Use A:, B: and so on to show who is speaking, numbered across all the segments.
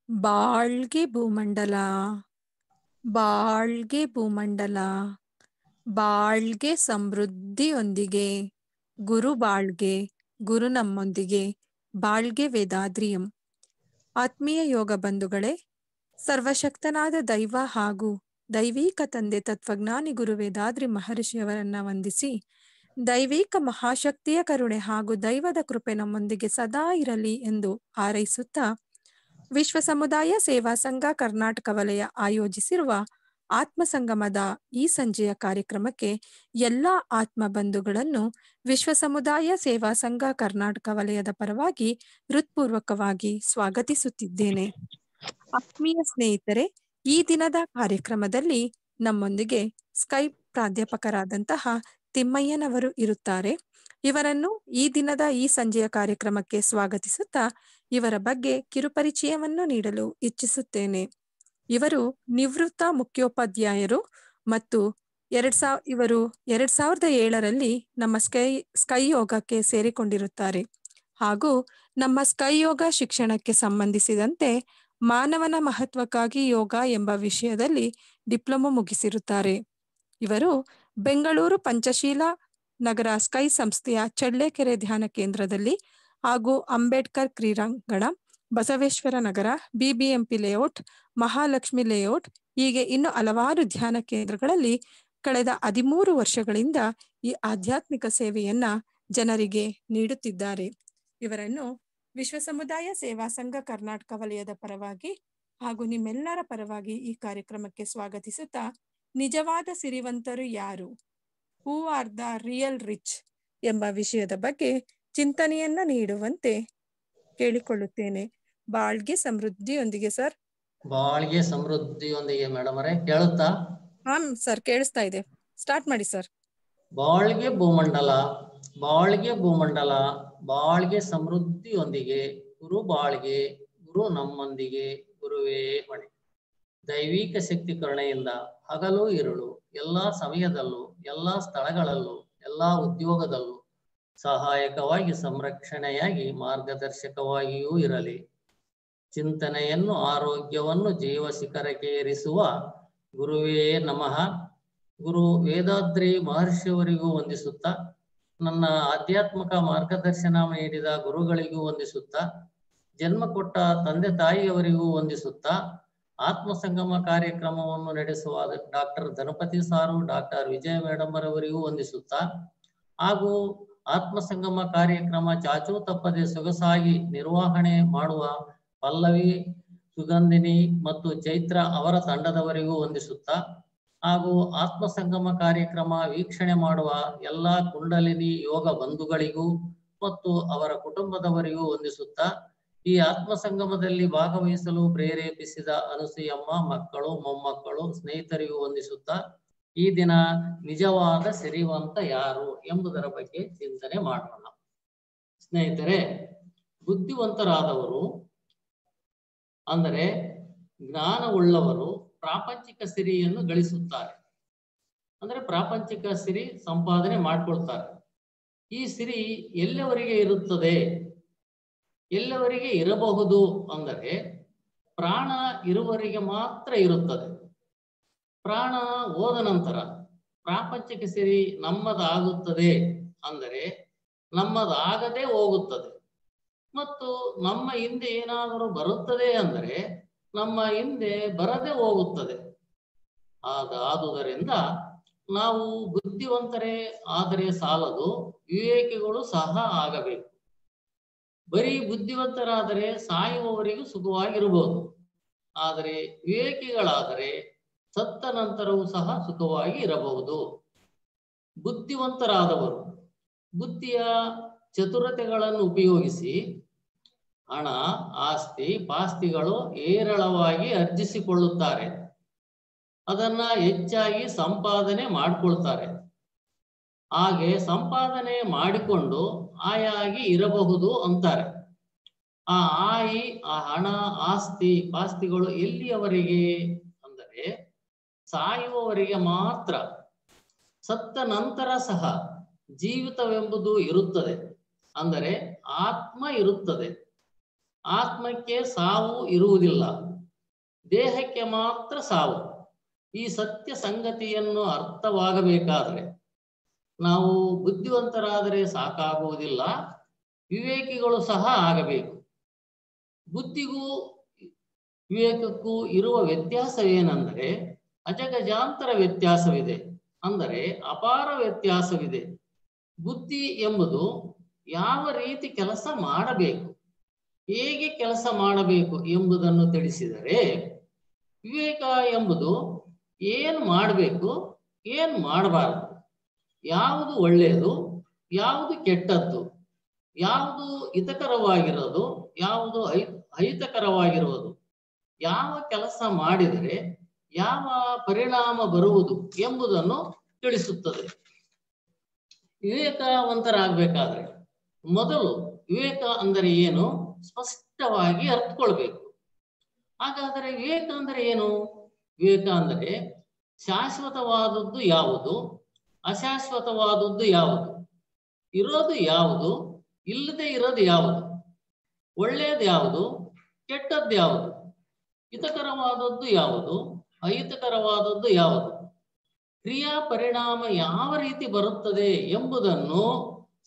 A: ಬಾಳ್ಗೆ ಭೂಮಂಡಲ, ಬಾಳ್ಗೆ ಭೂಮಂಡಲ, ಬಾಳ್ಗೆ ಸಮೃದ್ಧಿಯೊಂದಿಗೆ, ಗುರು ಬಾಳ್ಗೆ, ಗುರು ನಮ್ಮೊಂದಿಗೆ, ಬಾಳ್ಗೆ ವೇದಾದ್ರಿಯಂ. ಆತ್ಮೀಯ ಯೋಗ ಬಂಧುಗಳೇ, ಸರ್ವಶಕ್ತನಾದ ದೈವ ಹಾಗೂ ದೈವೀಕ ತಂದೆ ತತ್ವಜ್ಞಾನಿ ಗುರು ವೇದಾದ್ರಿ ಮಹರ್ಷಿಯವರನ್ನ ವಂದಿಸಿ, ದೈವೀಕ ಮಹಾಶಕ್ತಿಯ ಕರುಣೆ ಹಾಗೂ ದೈವದ ಕೃಪೆ ನಮ್ಮೊಂದಿಗೆ ಸದಾ ಇರಲಿ ಎಂದು ಹಾರೈಸುತ್ತಾ, ವಿಶ್ವ ಸಮುದಾಯ ಸೇವಾ ಸಂಘ ಕರ್ನಾಟಕ ವಲಯ ಆಯೋಜಿಸಿರುವ ಆತ್ಮ ಸಂಗಮದ ಈ ಸಂಜೆಯ ಕಾರ್ಯಕ್ರಮಕ್ಕೆ ಎಲ್ಲ ಆತ್ಮ ಬಂಧುಗಳನ್ನು ವಿಶ್ವ ಸಮುದಾಯ ಸೇವಾ ಸಂಘ ಕರ್ನಾಟಕ ವಲಯದ ಪರವಾಗಿ ಹೃತ್ಪೂರ್ವಕವಾಗಿ ಸ್ವಾಗತಿಸುತ್ತಿದ್ದೇನೆ. ಆತ್ಮೀಯ ಸ್ನೇಹಿತರೆ, ಈ ದಿನದ ಕಾರ್ಯಕ್ರಮದಲ್ಲಿ ನಮ್ಮೊಂದಿಗೆ ಸ್ಕೈಪ್ ಪ್ರಾಧ್ಯಾಪಕರಾದಂತಹ ತಿಮ್ಮಯ್ಯನವರು ಇರುತ್ತಾರೆ. ಇವರನ್ನು ಈ ದಿನದ ಈ ಸಂಜೆಯ ಕಾರ್ಯಕ್ರಮಕ್ಕೆ ಸ್ವಾಗತಿಸುತ್ತಾ ಇವರ ಬಗ್ಗೆ ಕಿರುಪರಿಚಯವನ್ನು ನೀಡಲು ಇಚ್ಛಿಸುತ್ತೇನೆ. ಇವರು ನಿವೃತ್ತ ಮುಖ್ಯೋಪಾಧ್ಯಾಯರು ಮತ್ತು ಇವರು 2007ರಲ್ಲಿ ನಮ್ಮ ಸ್ಕೈ ಯೋಗಕ್ಕೆ ಸೇರಿಕೊಂಡಿರುತ್ತಾರೆ ಹಾಗೂ ನಮ್ಮ ಸ್ಕೈ ಯೋಗ ಶಿಕ್ಷಣಕ್ಕೆ ಸಂಬಂಧಿಸಿದಂತೆ ಮಾನವನ ಮಹತ್ವಕ್ಕಾಗಿ ಯೋಗ ಎಂಬ ವಿಷಯದಲ್ಲಿ ಡಿಪ್ಲೊಮೊ ಮುಗಿಸಿರುತ್ತಾರೆ. ಇವರು ಬೆಂಗಳೂರು ಪಂಚಶೀಲ ನಗರ ಸ್ಕೈ ಸಂಸ್ಥೆಯ ಚಳ್ಳಕೆರೆ ಧ್ಯಾನ ಕೇಂದ್ರದಲ್ಲಿ ಹಾಗೂ ಅಂಬೇಡ್ಕರ್ ಕ್ರೀಡಾಂಗಣ, Basaveshwara Nagar, BBMP layout, Mahalakshmi layout ಹೀಗೆ ಇನ್ನು ಹಲವಾರು ಧ್ಯಾನ ಕೇಂದ್ರಗಳಲ್ಲಿ ಕಳೆದ 13 ವರ್ಷಗಳಿಂದ ಈ ಆಧ್ಯಾತ್ಮಿಕ ಸೇವೆಯನ್ನ ಜನರಿಗೆ ನೀಡುತ್ತಿದ್ದಾರೆ. ಇವರನ್ನು ವಿಶ್ವ ಸಮುದಾಯ ಸೇವಾ ಸಂಘ ಕರ್ನಾಟಕ ವಲಯದ ಪರವಾಗಿ ಹಾಗೂ ನಿಮ್ಮೆಲ್ಲರ ಪರವಾಗಿ ಈ ಕಾರ್ಯಕ್ರಮಕ್ಕೆ ಸ್ವಾಗತಿಸುತ್ತಾ, ನಿಜವಾದ ಸಿರಿವಂತರು ಯಾರು, who are the real rich ಎಂಬ ವಿಷಯದ ಬಗ್ಗೆ ಚಿಂತನೆಯನ್ನ ನೀಡುವಂತೆ ಕೇಳಿಕೊಳ್ಳುತ್ತೇನೆ. ಬಾಳ್ಗೆ ಸಮೃದ್ಧಿಯೊಂದಿಗೆ ಸರ್.
B: ಬಾಳ್ಗೆ ಸಮೃದ್ಧಿಯೊಂದಿಗೆ ಮೇಡಮ್ ಅವರೇ, ಕೇಳುತ್ತಾ?
A: ಸರ್, ಕೇಳಿಸ್ತಾ ಇದೆ. ಸ್ಟಾರ್ಟ್ ಮಾಡಿ ಸರ್.
B: ಬಾಳ್ಗೆ ಭೂಮಂಡಲ, ಬಾಳ್ಗೆ ಭೂಮಂಡಲ, ಬಾಳ್ಗೆ ಸಮೃದ್ಧಿಯೊಂದಿಗೆ, ಗುರು ಬಾಳ್ಗೆ, ಗುರು ನಮ್ಮೊಂದಿಗೆ, ಗುರುವೇ ಹೊಣೆ. ದೈವಿಕ ಶಕ್ತಿ ಕರುಣೆಯಿಂದ ಹಗಲು ಇರುಳು ಎಲ್ಲ ಸಮಯದಲ್ಲೂ ಎಲ್ಲ ಸ್ಥಳಗಳಲ್ಲೂ ಎಲ್ಲ ಉದ್ಯೋಗದಲ್ಲೂ ಸಹಾಯಕವಾಗಿ ಸಂರಕ್ಷಣೆಯಾಗಿ ಮಾರ್ಗದರ್ಶಕವಾಗಿಯೂ ಇರಲಿ. ಚಿಂತನೆಯನ್ನು ಆರೋಗ್ಯವನ್ನು ಜೀವ ಶಿಖರಕ್ಕೇರಿಸುವ ಗುರುವೇ ನಮಃ. ಗುರು ವೇದಾದ್ರಿ ಮಹರ್ಷಿಯವರಿಗೂ ವಂದಿಸುತ್ತಾ, ನನ್ನ ಆಧ್ಯಾತ್ಮಿಕ ಮಾರ್ಗದರ್ಶನ ನೀಡಿದ ಗುರುಗಳಿಗೂ ವಂದಿಸುತ್ತಾ, ಜನ್ಮ ಕೊಟ್ಟ ತಂದೆ ತಾಯಿಯವರಿಗೂ ವಂದಿಸುತ್ತಾ, ಆತ್ಮ ಸಂಗಮ ಕಾರ್ಯಕ್ರಮವನ್ನು ನಡೆಸುವ ಡಾಕ್ಟರ್ ಧನಪತಿ ಸಾರು, ಡಾಕ್ಟರ್ ವಿಜಯ ಮೇಡಮ್ ಅವರಿಗೂ ವಂದಿಸುತ್ತಾ, ಹಾಗೂ ಆತ್ಮ ಸಂಗಮ ಕಾರ್ಯಕ್ರಮ ಚಾಚೂ ತಪ್ಪದೆ ಸೊಗಸಾಗಿ ನಿರ್ವಹಣೆ ಮಾಡುವ ಪಲ್ಲವಿ, ಸುಗಂಧಿನಿ ಮತ್ತು ಚೈತ್ರ ಅವರ ತಂಡದವರಿಗೂ ವಂದಿಸುತ್ತಾ, ಹಾಗೂ ಆತ್ಮ ಸಂಗಮ ಕಾರ್ಯಕ್ರಮ ವೀಕ್ಷಣೆ ಮಾಡುವ ಎಲ್ಲ ಕುಂಡಲಿನಿ ಯೋಗ ಬಂಧುಗಳಿಗೂ ಮತ್ತು ಅವರ ಕುಟುಂಬದವರಿಗೂ ವಂದಿಸುತ್ತಾ, ಈ ಆತ್ಮ ಸಂಗಮದಲ್ಲಿ ಭಾಗವಹಿಸಲು ಪ್ರೇರೇಪಿಸಿದ ಅನಸೂಯಮ್ಮ, ಮಕ್ಕಳು, ಮೊಮ್ಮಕ್ಕಳು, ಸ್ನೇಹಿತರಿಗೂ ವಂದಿಸುತ್ತಾ, ಈ ದಿನ ನಿಜವಾದ ಸಿರಿವಂತ ಯಾರು ಎಂಬುದರ ಬಗ್ಗೆ ಚಿಂತನೆ ಮಾಡೋಣ. ಸ್ನೇಹಿತರೆ, ಬುದ್ಧಿವಂತರಾದವರು ಅಂದರೆ ಜ್ಞಾನವುಳ್ಳವರು ಪ್ರಾಪಂಚಿಕ ಸಿರಿಯನ್ನು ಗಳಿಸುತ್ತಾರೆ. ಅಂದ್ರೆ ಪ್ರಾಪಂಚಿಕ ಸಿರಿ ಸಂಪಾದನೆ ಮಾಡ್ಕೊಳ್ತಾರೆ. ಈ ಸಿರಿ ಎಲ್ಲವರಿಗೆ ಇರುತ್ತದೆ, ಎಲ್ಲವರಿಗೆ ಇರಬಹುದು ಅಂದರೆ ಪ್ರಾಣ ಇರುವವರಿಗೆ ಮಾತ್ರ ಇರುತ್ತದೆ. ಪ್ರಾಣ ಹೋದ ನಂತರ ಪ್ರಾಪಂಚಿಕ ಸಿರಿ ನಮ್ಮದಾಗುತ್ತದೆ ಅಂದರೆ ನಮ್ಮದಾಗದೆ ಹೋಗುತ್ತದೆ. ಮತ್ತು ನಮ್ಮ ಹಿಂದೆ ಏನಾದರೂ ಬರುತ್ತದೆ ಅಂದರೆ ನಮ್ಮ ಹಿಂದೆ ಬರದೆ ಹೋಗುತ್ತದೆ. ಆದುದರಿಂದ ನಾವು ಬುದ್ಧಿವಂತರೇ ಆದರೆ ಸಾಲದು, ವಿವೇಕಿಗಳು ಸಹ ಆಗಬೇಕು. ಬರೀ ಬುದ್ಧಿವಂತರಾದರೆ ಸಾಯುವವರೆಗೂ ಸುಖವಾಗಿರಬಹುದು, ಆದರೆ ವಿವೇಕಿಗಳಾದರೆ ಸತ್ತ ನಂತರವೂ ಸಹ ಸುಖವಾಗಿ ಇರಬಹುದು. ಬುದ್ಧಿವಂತರಾದವರು ಬುದ್ಧಿಯ ಚತುರತೆಗಳನ್ನು ಉಪಯೋಗಿಸಿ ಹಣ, ಆಸ್ತಿ, ಪಾಸ್ತಿಗಳು ಹೇರಳವಾಗಿ ಅರ್ಜಿಸಿಕೊಳ್ಳುತ್ತಾರೆ. ಅದನ್ನ ಹೆಚ್ಚಾಗಿ ಸಂಪಾದನೆ ಮಾಡಿಕೊಳ್ತಾರೆ. ಹಾಗೆ ಸಂಪಾದನೆ ಮಾಡಿಕೊಂಡು ಆಯಾಗಿ ಇರಬಹುದು ಅಂತಾರೆ. ಆ ಹಣ, ಆಸ್ತಿ, ಪಾಸ್ತಿಗಳು ಎಲ್ಲಿಯವರೆಗೆ ಅಂದರೆ ಸಾಯುವವರೆಗೆ ಮಾತ್ರ. ಸತ್ತ ನಂತರ ಸಹ ಜೀವಿತವೆಂಬುದು ಇರುತ್ತದೆ, ಅಂದರೆ ಆತ್ಮ ಇರುತ್ತದೆ. ಆತ್ಮಕ್ಕೆ ಸಾವು ಇರುವುದಿಲ್ಲ, ದೇಹಕ್ಕೆ ಮಾತ್ರ ಸಾವು. ಈ ಸತ್ಯ ಸಂಗತಿಯನ್ನು ಅರ್ಥವಾಗಬೇಕಾದರೆ ನಾವು ಬುದ್ಧಿವಂತರಾದರೆ ಸಾಕಾಗುವುದಿಲ್ಲ, ವಿವೇಕಿಗಳು ಸಹ ಆಗಬೇಕು. ಬುದ್ಧಿಗೂ ವಿವೇಕಕ್ಕೂ ಇರುವ ವ್ಯತ್ಯಾಸವೇನೆಂದರೆ ಅಜಗಜಾಂತರ ವ್ಯತ್ಯಾಸವಿದೆ, ಅಂದರೆ ಅಪಾರ ವ್ಯತ್ಯಾಸವಿದೆ. ಬುದ್ಧಿ ಎಂಬುದು ಯಾವ ರೀತಿ ಕೆಲಸ ಮಾಡಬೇಕು, ಹೇಗೆ ಕೆಲಸ ಮಾಡಬೇಕು ಎಂಬುದನ್ನು ತಿಳಿಸಿದರೆ, ವಿವೇಕ ಎಂಬುದು ಏನು ಮಾಡಬೇಕು, ಏನು ಮಾಡಬಾರದು, ಯಾವುದು ಒಳ್ಳೆಯದು, ಯಾವುದು ಕೆಟ್ಟದ್ದು, ಯಾವುದು ಹಿತಕರವಾಗಿರೋದು, ಯಾವುದು ಅಹಿತಕರವಾಗಿರುವುದು, ಯಾವ ಕೆಲಸ ಮಾಡಿದರೆ ಯಾವ ಪರಿಣಾಮ ಬರುವುದು ಎಂಬುದನ್ನು ತಿಳಿಸುತ್ತದೆ. ವಿವೇಕವಂತರಾಗಬೇಕಾದ್ರೆ ಮೊದಲು ವಿವೇಕ ಅಂದರೆ ಏನು ಸ್ಪಷ್ಟವಾಗಿ ಅರ್ಥಕೊಳ್ಬೇಕು. ಹಾಗಾದರೆ ವಿವೇಕ ಅಂದರೆ ಏನು? ವಿವೇಕ ಅಂದರೆ ಶಾಶ್ವತವಾದದ್ದು ಯಾವುದು, ಅಶಾಶ್ವತವಾದದ್ದು ಯಾವುದು, ಇರೋದು ಯಾವುದು, ಇಲ್ಲದೆ ಇರೋದು ಯಾವುದು, ಒಳ್ಳೆಯದು ಯಾವುದು, ಕೆಟ್ಟದ್ದು ಯಾವುದು, ಹಿತಕರವಾದದ್ದು ಯಾವುದು, ಅಹಿತಕರವಾದದ್ದು ಯಾವುದು, ಕ್ರಿಯಾ ಪರಿಣಾಮ ಯಾವ ರೀತಿ ಬರುತ್ತದೆ ಎಂಬುದನ್ನು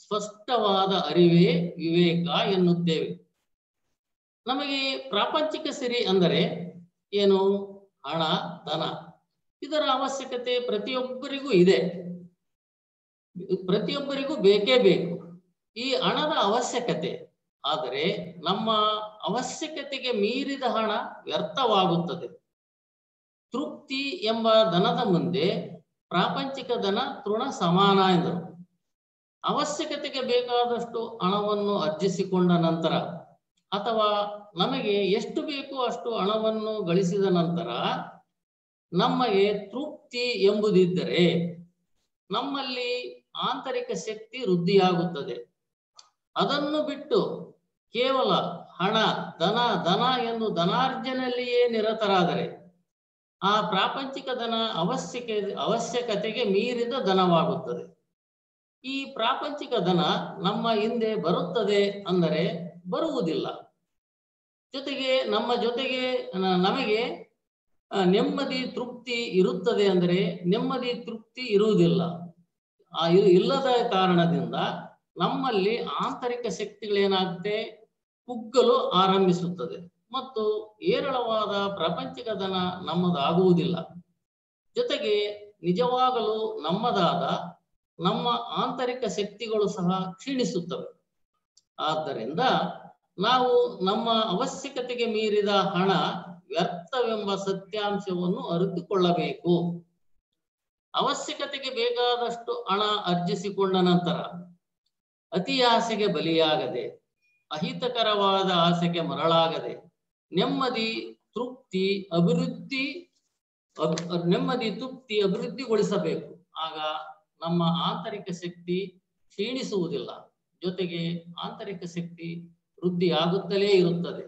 B: ಸ್ಪಷ್ಟವಾದ ಅರಿವೇ ವಿವೇಕ ಎನ್ನುತ್ತೇವೆ. ನಮಗೆ ಪ್ರಾಪಂಚಿಕ ಸಿರಿ ಅಂದರೆ ಏನು? ಹಣ, ಧನ. ಇದರ ಅವಶ್ಯಕತೆ ಪ್ರತಿಯೊಬ್ಬರಿಗೂ ಇದೆ, ಪ್ರತಿಯೊಬ್ಬರಿಗೂ ಬೇಕೇ ಬೇಕು ಈ ಹಣದ ಅವಶ್ಯಕತೆ. ಆದರೆ ನಮ್ಮ ಅವಶ್ಯಕತೆಗೆ ಮೀರಿದ ಹಣ ವ್ಯರ್ಥವಾಗುತ್ತದೆ. ತೃಪ್ತಿ ಎಂಬ ಧನದ ಮುಂದೆ ಪ್ರಾಪಂಚಿಕ ಧನ ತೃಣ ಸಮಾನ ಎಂದರು. ಅವಶ್ಯಕತೆಗೆ ಬೇಕಾದಷ್ಟು ಹಣವನ್ನು ಅರ್ಜಿಸಿಕೊಂಡ ನಂತರ ಅಥವಾ ನಮಗೆ ಎಷ್ಟು ಬೇಕೋ ಅಷ್ಟು ಹಣವನ್ನು ಗಳಿಸಿದ ನಂತರ ನಮಗೆ ತೃಪ್ತಿ ಎಂಬುದಿದ್ದರೆ ನಮ್ಮಲ್ಲಿ ಆಂತರಿಕ ಶಕ್ತಿ ವೃದ್ಧಿಯಾಗುತ್ತದೆ. ಅದನ್ನು ಬಿಟ್ಟು ಕೇವಲ ಹಣ, ಧನ ಧನ ಎಂದು ಧನಾರ್ಜನೆಯಲ್ಲಿಯೇ ನಿರತರಾದರೆ ಆ ಪ್ರಾಪಂಚಿಕ ಧನ ಅವಶ್ಯಕತೆಗೆ ಮೀರಿದ ಧನವಾಗುತ್ತದೆ. ಈ ಪ್ರಾಪಂಚಿಕ ಧನ ನಮ್ಮ ಹಿಂದೆ ಬರುತ್ತದೆ ಅಂದರೆ ಬರುವುದಿಲ್ಲ. ಜೊತೆಗೆ ನಮಗೆ ನೆಮ್ಮದಿ ತೃಪ್ತಿ ಇರುತ್ತದೆ ಅಂದರೆ ನೆಮ್ಮದಿ ತೃಪ್ತಿ ಇರುವುದಿಲ್ಲ. ಇಲ್ಲದ ಕಾರಣದಿಂದ ನಮ್ಮಲ್ಲಿ ಆಂತರಿಕ ಶಕ್ತಿಗಳೇನಾಗುತ್ತೆ, ಕುಗ್ಗಲು ಆರಂಭಿಸುತ್ತದೆ ಮತ್ತು ಏರಳವಾದ ಪ್ರಾಪಂಚಿಕ ಧನ ನಮ್ಮದಾಗುವುದಿಲ್ಲ. ಜೊತೆಗೆ ನಿಜವಾಗಲೂ ನಮ್ಮದಾದ ನಮ್ಮ ಆಂತರಿಕ ಶಕ್ತಿಗಳು ಸಹ ಕ್ಷೀಣಿಸುತ್ತವೆ. ಆದ್ದರಿಂದ ನಾವು ನಮ್ಮ ಅವಶ್ಯಕತೆಗೆ ಮೀರಿದ ಹಣ ವ್ಯರ್ಥವೆಂಬ ಸತ್ಯಾಂಶವನ್ನು ಅರಿತುಕೊಳ್ಳಬೇಕು. ಅವಶ್ಯಕತೆಗೆ ಬೇಕಾದಷ್ಟು ಹಣ ಅರ್ಜಿಸಿಕೊಂಡ ನಂತರ ಅತಿ ಆಸೆಗೆ ಬಲಿಯಾಗದೆ, ಅಹಿತಕರವಾದ ಆಸೆಗೆ ಮರಳಾಗದೆ ನೆಮ್ಮದಿ ತೃಪ್ತಿ ಅಭಿವೃದ್ಧಿಗೊಳಿಸಬೇಕು. ಆಗ ನಮ್ಮ ಆಂತರಿಕ ಶಕ್ತಿ ಕ್ಷೀಣಿಸುವುದಿಲ್ಲ, ಜೊತೆಗೆ ಆಂತರಿಕ ಶಕ್ತಿ ವೃದ್ಧಿಯಾಗುತ್ತಲೇ ಇರುತ್ತದೆ.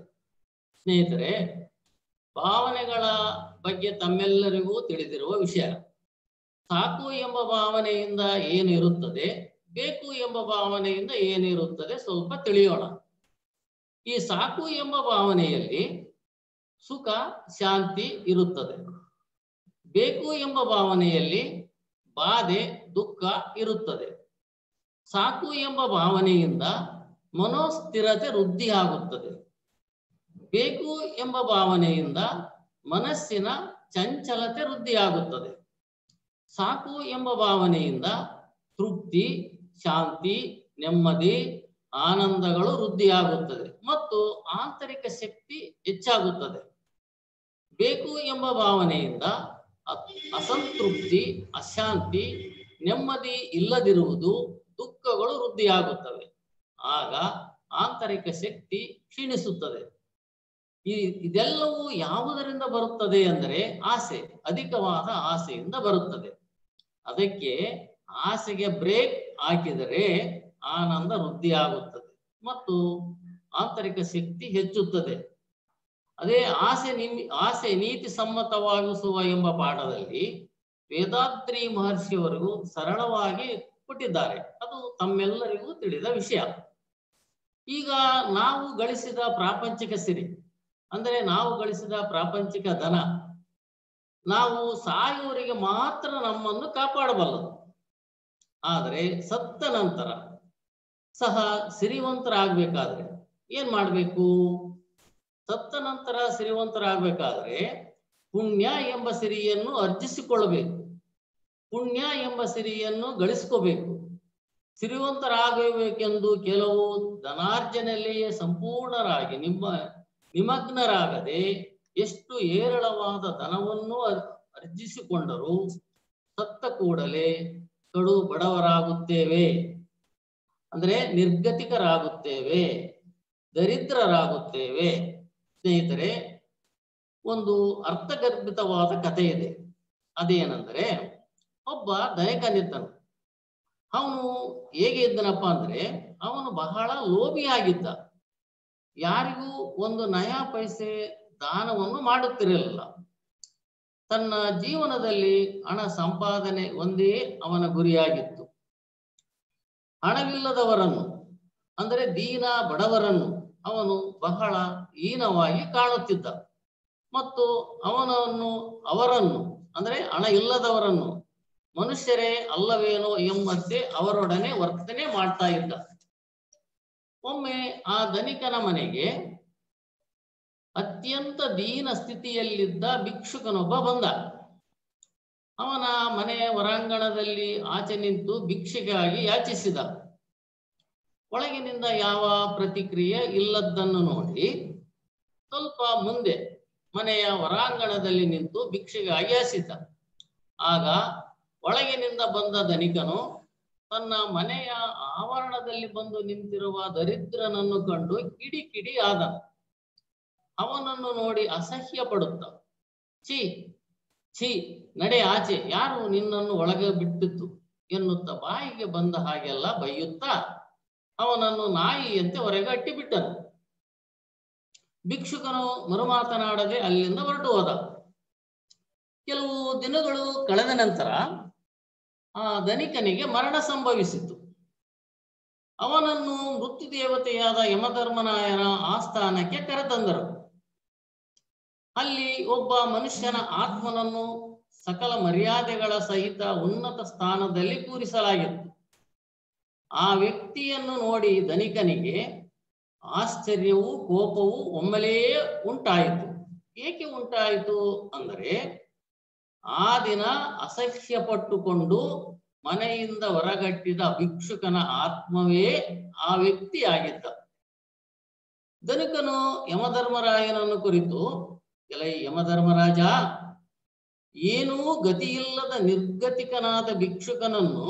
B: ಸ್ನೇಹಿತರೆ, ಭಾವನೆಗಳ ಬಗ್ಗೆ ತಮ್ಮೆಲ್ಲರಿಗೂ ತಿಳಿದಿರುವ ವಿಷಯ. ಸಾಕು ಎಂಬ ಭಾವನೆಯಿಂದ ಏನಿರುತ್ತದೆ, ಬೇಕು ಎಂಬ ಭಾವನೆಯಿಂದ ಏನಿರುತ್ತದೆ ಸ್ವಲ್ಪ ತಿಳಿಯೋಣ. ಈ ಸಾಕು ಎಂಬ ಭಾವನೆಯಲ್ಲಿ ಸುಖ ಶಾಂತಿ ಇರುತ್ತದೆ. ಬೇಕು ಎಂಬ ಭಾವನೆಯಲ್ಲಿ ಬಾಧೆ ದುಃಖ ಇರುತ್ತದೆ. ಸಾಕು ಎಂಬ ಭಾವನೆಯಿಂದ ಮನೋಸ್ಥಿರತೆ ವೃದ್ಧಿಯಾಗುತ್ತದೆ. ಬೇಕು ಎಂಬ ಭಾವನೆಯಿಂದ ಮನಸ್ಸಿನ ಚಂಚಲತೆ ವೃದ್ಧಿಯಾಗುತ್ತದೆ. ಸಾಕು ಎಂಬ ಭಾವನೆಯಿಂದ ತೃಪ್ತಿ, ಶಾಂತಿ, ನೆಮ್ಮದಿ, ಆನಂದಗಳು ವೃದ್ಧಿಯಾಗುತ್ತದೆ ಮತ್ತು ಆಂತರಿಕ ಶಕ್ತಿ ಹೆಚ್ಚಾಗುತ್ತದೆ. ಬೇಕು ಎಂಬ ಭಾವನೆಯಿಂದ ಅಸಂತೃಪ್ತಿ, ಅಶಾಂತಿ, ನೆಮ್ಮದಿ ಇಲ್ಲದಿರುವುದು, ದುಃಖಗಳು ವೃದ್ಧಿಯಾಗುತ್ತವೆ. ಆಗ ಆಂತರಿಕ ಶಕ್ತಿ ಕ್ಷೀಣಿಸುತ್ತದೆ. ಇದೆಲ್ಲವೂ ಯಾವುದರಿಂದ ಬರುತ್ತದೆ ಅಂದರೆ ಆಸೆ, ಅಧಿಕವಾದ ಆಸೆಯಿಂದ ಬರುತ್ತದೆ. ಅದಕ್ಕೆ ಆಸೆಗೆ ಬ್ರೇಕ್ ಹಾಕಿದರೆ ಆನಂದ ವೃದ್ಧಿಯಾಗುತ್ತದೆ ಮತ್ತು ಆಂತರಿಕ ಶಕ್ತಿ ಹೆಚ್ಚುತ್ತದೆ. ಅದೇ ಆಸೆ ನೀತಿ ಸಮ್ಮತವಾಗಿಸುವ ಎಂಬ ಪಾಠದಲ್ಲಿ ವೇದಾದ್ರಿ ಮಹರ್ಷಿಯವರು ಸರಳವಾಗಿ ಕೊಟ್ಟಿದ್ದಾರೆ. ಅದು ತಮ್ಮೆಲ್ಲರಿಗೂ ತಿಳಿದ ವಿಷಯ. ಈಗ ನಾವು ಗಳಿಸಿದ ಪ್ರಾಪಂಚಿಕ ಸಿರಿ ಅಂದರೆ ನಾವು ಗಳಿಸಿದ ಪ್ರಾಪಂಚಿಕ ಧನ ನಾವು ಸಾಯುವವರಿಗೆ ಮಾತ್ರ ನಮ್ಮನ್ನು ಕಾಪಾಡಬಲ್ಲದು. ಆದರೆ ಸತ್ತ ನಂತರ ಸಹ ಸಿರಿವಂತರಾಗಬೇಕಾದ್ರೆ ಏನ್ ಮಾಡಬೇಕು? ಸತ್ತ ನಂತರ ಸಿರಿವಂತರಾಗಬೇಕಾದ್ರೆ ಪುಣ್ಯ ಎಂಬ ಸಿರಿಯನ್ನು ಅರ್ಜಿಸಿಕೊಳ್ಳಬೇಕು, ಪುಣ್ಯ ಎಂಬ ಸಿರಿಯನ್ನು ಗಳಿಸ್ಕೋಬೇಕು. ಸಿರಿವಂತರಾಗಬೇಕೆಂದು ಕೆಲವು ಧನಾರ್ಜನೆಯಲ್ಲಿಯೇ ಸಂಪೂರ್ಣರಾಗಿ ನಿಮಗ್ನರಾಗದೆ ಎಷ್ಟು ಏರಳವಾದ ಧನವನ್ನು ಅರ್ಜಿಸಿಕೊಂಡರೂ ಸತ್ತ ಕೂಡಲೇ ಕಡು ಬಡವರಾಗುತ್ತೇವೆ, ಅಂದ್ರೆ ನಿರ್ಗತಿಕರಾಗುತ್ತೇವೆ, ದರಿದ್ರರಾಗುತ್ತೇವೆ. ಸ್ನೇಹಿತರೆ, ಒಂದು ಅರ್ಥಗರ್ಭಿತವಾದ ಕಥೆ ಇದೆ. ಅದೇನೆಂದರೆ, ಒಬ್ಬ ಧನಿಕನಿದ್ದನು. ಅವನು ಹೇಗೆ ಇದ್ದನಪ್ಪ ಅಂದ್ರೆ, ಅವನು ಬಹಳ ಲೋಭಿಯಾಗಿದ್ದ. ಯಾರಿಗೂ ಒಂದು ನಯಾ ಪೈಸೆ ದಾನವನ್ನು ಮಾಡುತ್ತಿರಲಿಲ್ಲ. ತನ್ನ ಜೀವನದಲ್ಲಿ ಹಣ ಸಂಪಾದನೆ ಒಂದೇ ಅವನ ಗುರಿಯಾಗಿತ್ತು. ಹಣವಿಲ್ಲದವರನ್ನು ಅಂದರೆ ದೀನ ಬಡವರನ್ನು ಅವನು ಬಹಳ ಹೀನವಾಗಿ ಕಾಣುತ್ತಿದ್ದ ಮತ್ತು ಅವರನ್ನು ಅಂದರೆ ಹಣ ಇಲ್ಲದವರನ್ನು ಮನುಷ್ಯರೇ ಅಲ್ಲವೇನೋ ಎಂಬಂತೆ ಅವರೊಡನೆ ವರ್ತನೆ ಮಾಡ್ತಾ ಇದ್ದ. ಒಮ್ಮೆ ಆ ಧನಿಕನ ಮನೆಗೆ ಅತ್ಯಂತ ದೀನ ಸ್ಥಿತಿಯಲ್ಲಿದ್ದ ಭಿಕ್ಷುಕನೊಬ್ಬ ಬಂದ. ಅವನ ಮನೆಯ ಹೊರಾಂಗಣದಲ್ಲಿ ಆಚೆ ನಿಂತು ಭಿಕ್ಷೆಗಾಗಿ ಯಾಚಿಸಿದ. ಒಳಗಿನಿಂದ ಯಾವ ಪ್ರತಿಕ್ರಿಯೆ ಇಲ್ಲದನ್ನು ನೋಡಿ ಸ್ವಲ್ಪ ಮುಂದೆ ಮನೆಯ ಹೊರಾಂಗಣದಲ್ಲಿ ನಿಂತು ಭಿಕ್ಷೆಗಾಗಿ ಯಾಚಿಸಿದ. ಆಗ ಒಳಗಿನಿಂದ ಬಂದ ಧನಿಕನು ತನ್ನ ಮನೆಯ ಆವರಣದಲ್ಲಿ ಬಂದು ನಿಂತಿರುವ ದರಿದ್ರನನ್ನು ಕಂಡು ಕಿಡಿ ಆದ. ಅವನನ್ನು ನೋಡಿ ಅಸಹ್ಯ ಪಡುತ್ತ, ಛೀ ಛೀ, ನಡೆ ಆಚೆ, ಯಾರು ನಿನ್ನನ್ನು ಒಳಗೆ ಬಿಟ್ಟಿತ್ತು ಎನ್ನುತ್ತಾ ಬಾಯಿಗೆ ಬಂದ ಹಾಗೆಲ್ಲ ಬೈಯುತ್ತಾ ಅವನನ್ನು ನಾಯಿಯಂತೆ ಹೊರಗೆ ಅಟ್ಟಿಬಿಟ್ಟನು. ಭಿಕ್ಷುಕನು ಮರುಮಾತನಾಡದೆ ಅಲ್ಲಿಂದ ಹೊರಟು ಹೋದ. ಕೆಲವು ದಿನಗಳು ಕಳೆದ ನಂತರ ಆ ಧನಿಕನಿಗೆ ಮರಣ ಸಂಭವಿಸಿತು. ಅವನನ್ನು ಮೃತ್ಯು ದೇವತೆಯಾದ ಯಮಧರ್ಮರಾಯನ ಆಸ್ಥಾನಕ್ಕೆ ಕರೆತಂದರು. ಅಲ್ಲಿ ಒಬ್ಬ ಮನುಷ್ಯನ ಆತ್ಮನನ್ನು ಸಕಲ ಮರ್ಯಾದೆಗಳ ಸಹಿತ ಉನ್ನತ ಸ್ಥಾನದಲ್ಲಿ ಕೂರಿಸಲಾಗಿತ್ತು. ಆ ವ್ಯಕ್ತಿಯನ್ನು ನೋಡಿ ಧನಿಕನಿಗೆ ಆಶ್ಚರ್ಯವೂ ಕೋಪವೂ ಒಮ್ಮೆಲೇ ಉಂಟಾಯಿತು. ಏಕೆ ಉಂಟಾಯಿತು ಅಂದರೆ, ಆ ದಿನ ಅಸಹ್ಯ ಪಟ್ಟುಕೊಂಡು ಮನೆಯಿಂದ ಹೊರಗಟ್ಟಿದ ಭಿಕ್ಷುಕನ ಆತ್ಮವೇ ಆ ವ್ಯಕ್ತಿ ಆಗಿದ್ದ. ಧನಿಕನು ಯಮಧರ್ಮರಾಯನನ್ನು ಕುರಿತು, ಎಲೈ ಯಮಧರ್ಮರಾಜ, ಏನೂ ಗತಿಯಿಲ್ಲದ ನಿರ್ಗತಿಕನಾದ ಭಿಕ್ಷುಕನನ್ನು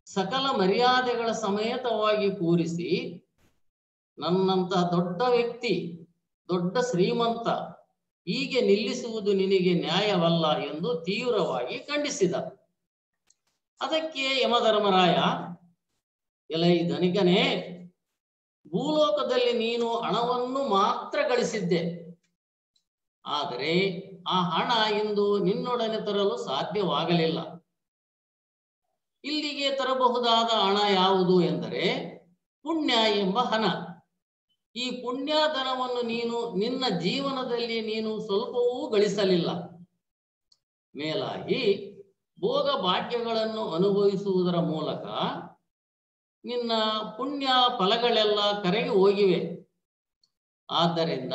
B: ಸಕಲ ಮರ್ಯಾದೆಗಳ ಸಮೇತವಾಗಿ ಕೂರಿಸಿ ನನ್ನಂತ ದೊಡ್ಡ ವ್ಯಕ್ತಿ, ದೊಡ್ಡ ಶ್ರೀಮಂತ ಹೀಗೆ ನಿಲ್ಲಿಸುವುದು ನಿನಗೆ ನ್ಯಾಯವಲ್ಲ ಎಂದು ತೀವ್ರವಾಗಿ ಖಂಡಿಸಿದ. ಅದಕ್ಕೆ ಯಮಧರ್ಮರಾಯ, ಎಲೈ ಧನಿಕನೇ, ಭೂಲೋಕದಲ್ಲಿ ನೀನು ಹಣವನ್ನು ಮಾತ್ರ ಗಳಿಸಿದ್ದೆ, ಆದರೆ ಆ ಹಣ ಇಂದು ನಿನ್ನೊಡನೆ ತರಲು ಸಾಧ್ಯವಾಗಲಿಲ್ಲ. ಇಲ್ಲಿಗೆ ತರಬಹುದಾದ ಹಣ ಯಾವುದು ಎಂದರೆ ಪುಣ್ಯ ಎಂಬ ಹಣ. ಈ ಪುಣ್ಯಧನವನ್ನು ನೀನು ನಿನ್ನ ಜೀವನದಲ್ಲಿ ನೀನು ಸ್ವಲ್ಪವೂ ಗಳಿಸಲಿಲ್ಲ. ಮೇಲಾಗಿ ಭೋಗ ಭಾಗ್ಯಗಳನ್ನು ಅನುಭವಿಸುವುದರ ಮೂಲಕ ನಿನ್ನ ಪುಣ್ಯ ಫಲಗಳೆಲ್ಲ ಕರಗಿ ಹೋಗಿವೆ. ಆದ್ದರಿಂದ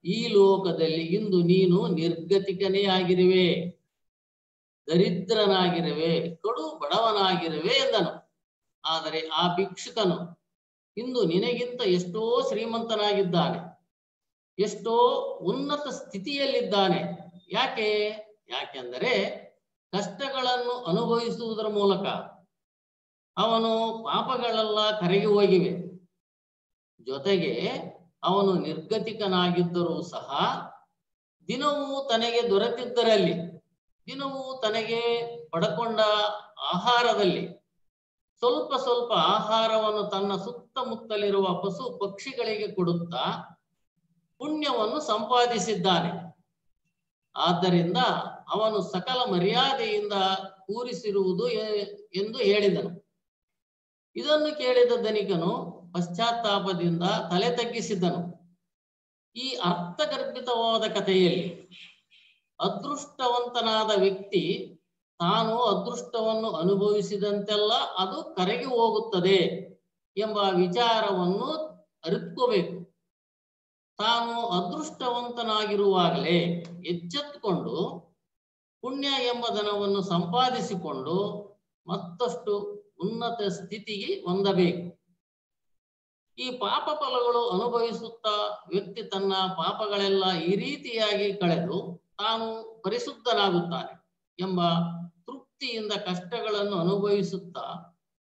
B: ಈ ಲೋಕದಲ್ಲಿ ಇಂದು ನೀನು ನಿರ್ಗತಿಕನೇ ಆಗಿರುವೆ, ದರಿದ್ರನಾಗಿರುವೆ, ಕಡು ಬಡವನಾಗಿರುವೆ ಎಂದನು. ಆದರೆ ಆ ಭಿಕ್ಷುಕನು ಇಂದು ನಿನಗಿಂತ ಎಷ್ಟೋ ಶ್ರೀಮಂತನಾಗಿದ್ದಾನೆ, ಎಷ್ಟೋ ಉನ್ನತ ಸ್ಥಿತಿಯಲ್ಲಿದ್ದಾನೆ. ಯಾಕೆಂದರೆ ಕಷ್ಟಗಳನ್ನು ಅನುಭವಿಸುವುದರ ಮೂಲಕ ಅವನು ಪಾಪಗಳೆಲ್ಲ ಕರಗಿ ಹೋಗಿವೆ. ಜೊತೆಗೆ ಅವನು ನಿರ್ಗತಿಕನಾಗಿದ್ದರೂ ಸಹ ದಿನವೂ ತನಗೆ ದೊರೆತಿದ್ದರಲ್ಲಿ, ದಿನವೂ ತನಗೆ ಪಡಕೊಂಡ ಆಹಾರದಲ್ಲಿ ಸ್ವಲ್ಪ ಸ್ವಲ್ಪ ಆಹಾರವನ್ನು ತನ್ನ ಸುತ್ತಮುತ್ತಲಿರುವ ಪಶು ಪಕ್ಷಿಗಳಿಗೆ ಕೊಡುತ್ತಾ ಪುಣ್ಯವನ್ನು ಸಂಪಾದಿಸಿದ್ದಾನೆ. ಆದ್ದರಿಂದ ಅವನು ಸಕಲ ಮರ್ಯಾದೆಯಿಂದ ಕೂರಿಸಿರುವುದು ಎಂದು ಹೇಳಿದನು. ಇದನ್ನು ಕೇಳಿದ ಧನಿಕನು ಪಶ್ಚಾತ್ತಾಪದಿಂದ ತಲೆ ತಗ್ಗಿಸಿದನು. ಈ ಅರ್ಥಗರ್ಭಿತವಾದ ಕಥೆಯಲ್ಲಿ ಅದೃಷ್ಟವಂತನಾದ ವ್ಯಕ್ತಿ ತಾನು ಅದೃಷ್ಟವನ್ನು ಅನುಭವಿಸಿದಂತೆಲ್ಲ ಅದು ಕರಗಿ ಹೋಗುತ್ತದೆ ಎಂಬ ವಿಚಾರವನ್ನು ಅರಿತುಕೋಬೇಕು. ತಾನು ಅದೃಷ್ಟವಂತನಾಗಿರುವಾಗಲೇ ಎಚ್ಚೆತ್ತುಕೊಂಡು ಪುಣ್ಯ ಎಂಬ ಧನವನ್ನು ಸಂಪಾದಿಸಿಕೊಂಡು ಮತ್ತಷ್ಟು ಉನ್ನತ ಸ್ಥಿತಿಗೆ ಹೊಂದಬೇಕು. ಈ ಪಾಪ ಫಲಗಳು ಅನುಭವಿಸುತ್ತಾ ವ್ಯಕ್ತಿ ತನ್ನ ಪಾಪಗಳೆಲ್ಲ ಈ ರೀತಿಯಾಗಿ ಕಳೆದು ತಾನು ಪರಿಶುದ್ಧನಾಗುತ್ತಾನೆ ಎಂಬ ತೃಪ್ತಿಯಿಂದ ಕಷ್ಟಗಳನ್ನು ಅನುಭವಿಸುತ್ತಾ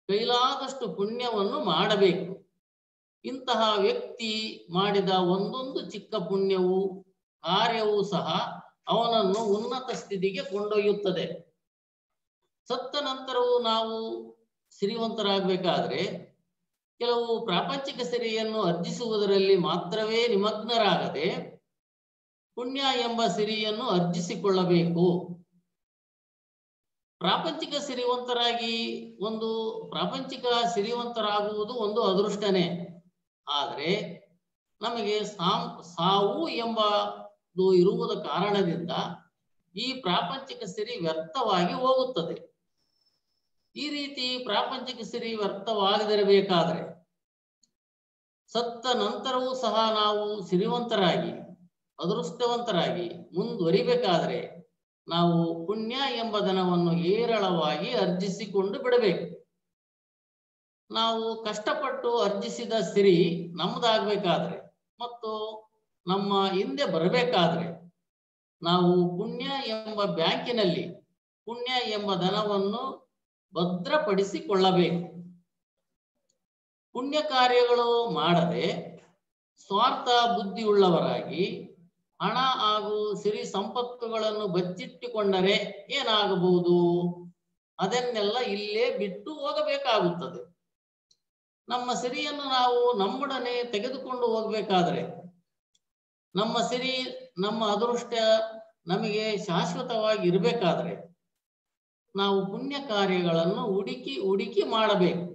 B: ಕೈಲಾದಷ್ಟು ಪುಣ್ಯವನ್ನು ಮಾಡಬೇಕು. ಇಂತಹ ವ್ಯಕ್ತಿ ಮಾಡಿದ ಒಂದೊಂದು ಚಿಕ್ಕ ಪುಣ್ಯವು ಕಾರ್ಯವೂ ಸಹ ಅವನನ್ನು ಉನ್ನತ ಸ್ಥಿತಿಗೆ ಕೊಂಡೊಯ್ಯುತ್ತದೆ. ಸತ್ತ ನಂತರವೂ ನಾವು ಸಿರಿವಂತರಾಗಬೇಕಾದ್ರೆ ಕೆಲವು ಪ್ರಾಪಂಚಿಕ ಸಿರಿಯನ್ನು ಅರ್ಜಿಸುವುದರಲ್ಲಿ ಮಾತ್ರವೇ ನಿಮಗ್ನರಾಗದೆ ಪುಣ್ಯ ಎಂಬ ಸಿರಿಯನ್ನು ಅರ್ಜಿಸಿಕೊಳ್ಳಬೇಕು. ಪ್ರಾಪಂಚಿಕ ಸಿರಿವಂತರಾಗುವುದು ಒಂದು ಅದೃಷ್ಟನೇ. ಆದರೆ ನಮಗೆ ಸಾವು ಎಂಬುದು ಇರುವುದ ಕಾರಣದಿಂದ ಈ ಪ್ರಾಪಂಚಿಕ ಸಿರಿ ವ್ಯರ್ಥವಾಗಿ ಹೋಗುತ್ತದೆ. ಈ ರೀತಿ ಪ್ರಾಪಂಚಿಕ ಸಿರಿ ವ್ಯರ್ಥವಾಗದಿರಬೇಕಾದ್ರೆ ಸತ್ತ ನಂತರವೂ ಸಹ ನಾವು ಸಿರಿವಂತರಾಗಿ ಅದೃಷ್ಟವಂತರಾಗಿ ಮುಂದುವರಿಬೇಕಾದ್ರೆ ನಾವು ಪುಣ್ಯ ಎಂಬ ಧನವನ್ನು ಹೇರಳವಾಗಿ ಅರ್ಜಿಸಿಕೊಂಡು ಬಿಡಬೇಕು. ನಾವು ಕಷ್ಟಪಟ್ಟು ಅರ್ಜಿಸಿದ ಸಿರಿ ನಮ್ಮದಾಗಬೇಕಾದ್ರೆ ಮತ್ತು ನಮ್ಮ ಹಿಂದೆ ಬರಬೇಕಾದ್ರೆ ನಾವು ಪುಣ್ಯ ಎಂಬ ಬ್ಯಾಂಕಿನಲ್ಲಿ ಪುಣ್ಯ ಎಂಬ ಧನವನ್ನು ಭದ್ರಪಡಿಸಿಕೊಳ್ಳಬೇಕು. ಪುಣ್ಯ ಕಾರ್ಯಗಳು ಮಾಡದೆ ಸ್ವಾರ್ಥ ಬುದ್ಧಿಯುಳ್ಳವರಾಗಿ ಹಣ ಹಾಗೂ ಸಿರಿ ಸಂಪತ್ತುಗಳನ್ನು ಬಚ್ಚಿಟ್ಟುಕೊಂಡರೆ ಏನಾಗಬಹುದು? ಅದನ್ನೆಲ್ಲ ಇಲ್ಲೇ ಬಿಟ್ಟು ಹೋಗಬೇಕಾಗುತ್ತದೆ. ನಮ್ಮ ಸಿರಿಯನ್ನು ನಾವು ನಮ್ಮೊಡನೆ ತೆಗೆದುಕೊಂಡು ಹೋಗಬೇಕಾದ್ರೆ ನಮ್ಮ ಸಿರಿ ನಮ್ಮ ಅದೃಷ್ಟ ನಮಗೆ ಶಾಶ್ವತವಾಗಿ ಇರಬೇಕಾದ್ರೆ ನಾವು ಪುಣ್ಯ ಕಾರ್ಯಗಳನ್ನು ಹುಡುಕಿ ಮಾಡಬೇಕು.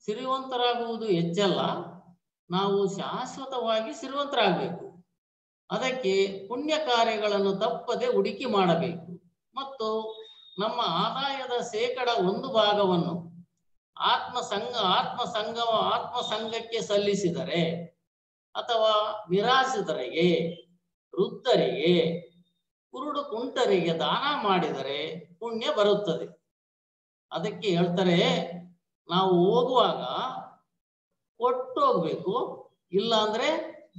B: ಸಿರಿವಂತರಾಗುವುದು ಹೆಚ್ಚಲ್ಲ, ನಾವು ಶಾಶ್ವತವಾಗಿ ಸಿರಿವಂತರಾಗಬೇಕು. ಅದಕ್ಕೆ ಪುಣ್ಯ ಕಾರ್ಯಗಳನ್ನು ತಪ್ಪದೆ ಹುಡುಕಿ ಮಾಡಬೇಕು ಮತ್ತು ನಮ್ಮ ಆದಾಯದ 1 ಭಾಗವನ್ನು ಆತ್ಮಸಂಘಕ್ಕೆ ಸಲ್ಲಿಸಿದರೆ ಅಥವಾ ನಿರಾಶ್ರಿತರಿಗೆ, ವೃದ್ಧರಿಗೆ, ಕುರುಡು ಕುಂಟರಿಗೆ ದಾನ ಮಾಡಿದರೆ ಪುಣ್ಯ ಬರುತ್ತದೆ. ಅದಕ್ಕೆ ಹೇಳ್ತಾರೆ, ನಾವು ಹೋಗುವಾಗ ಕೊಟ್ಟು ಹೋಗ್ಬೇಕು, ಇಲ್ಲ ಅಂದ್ರೆ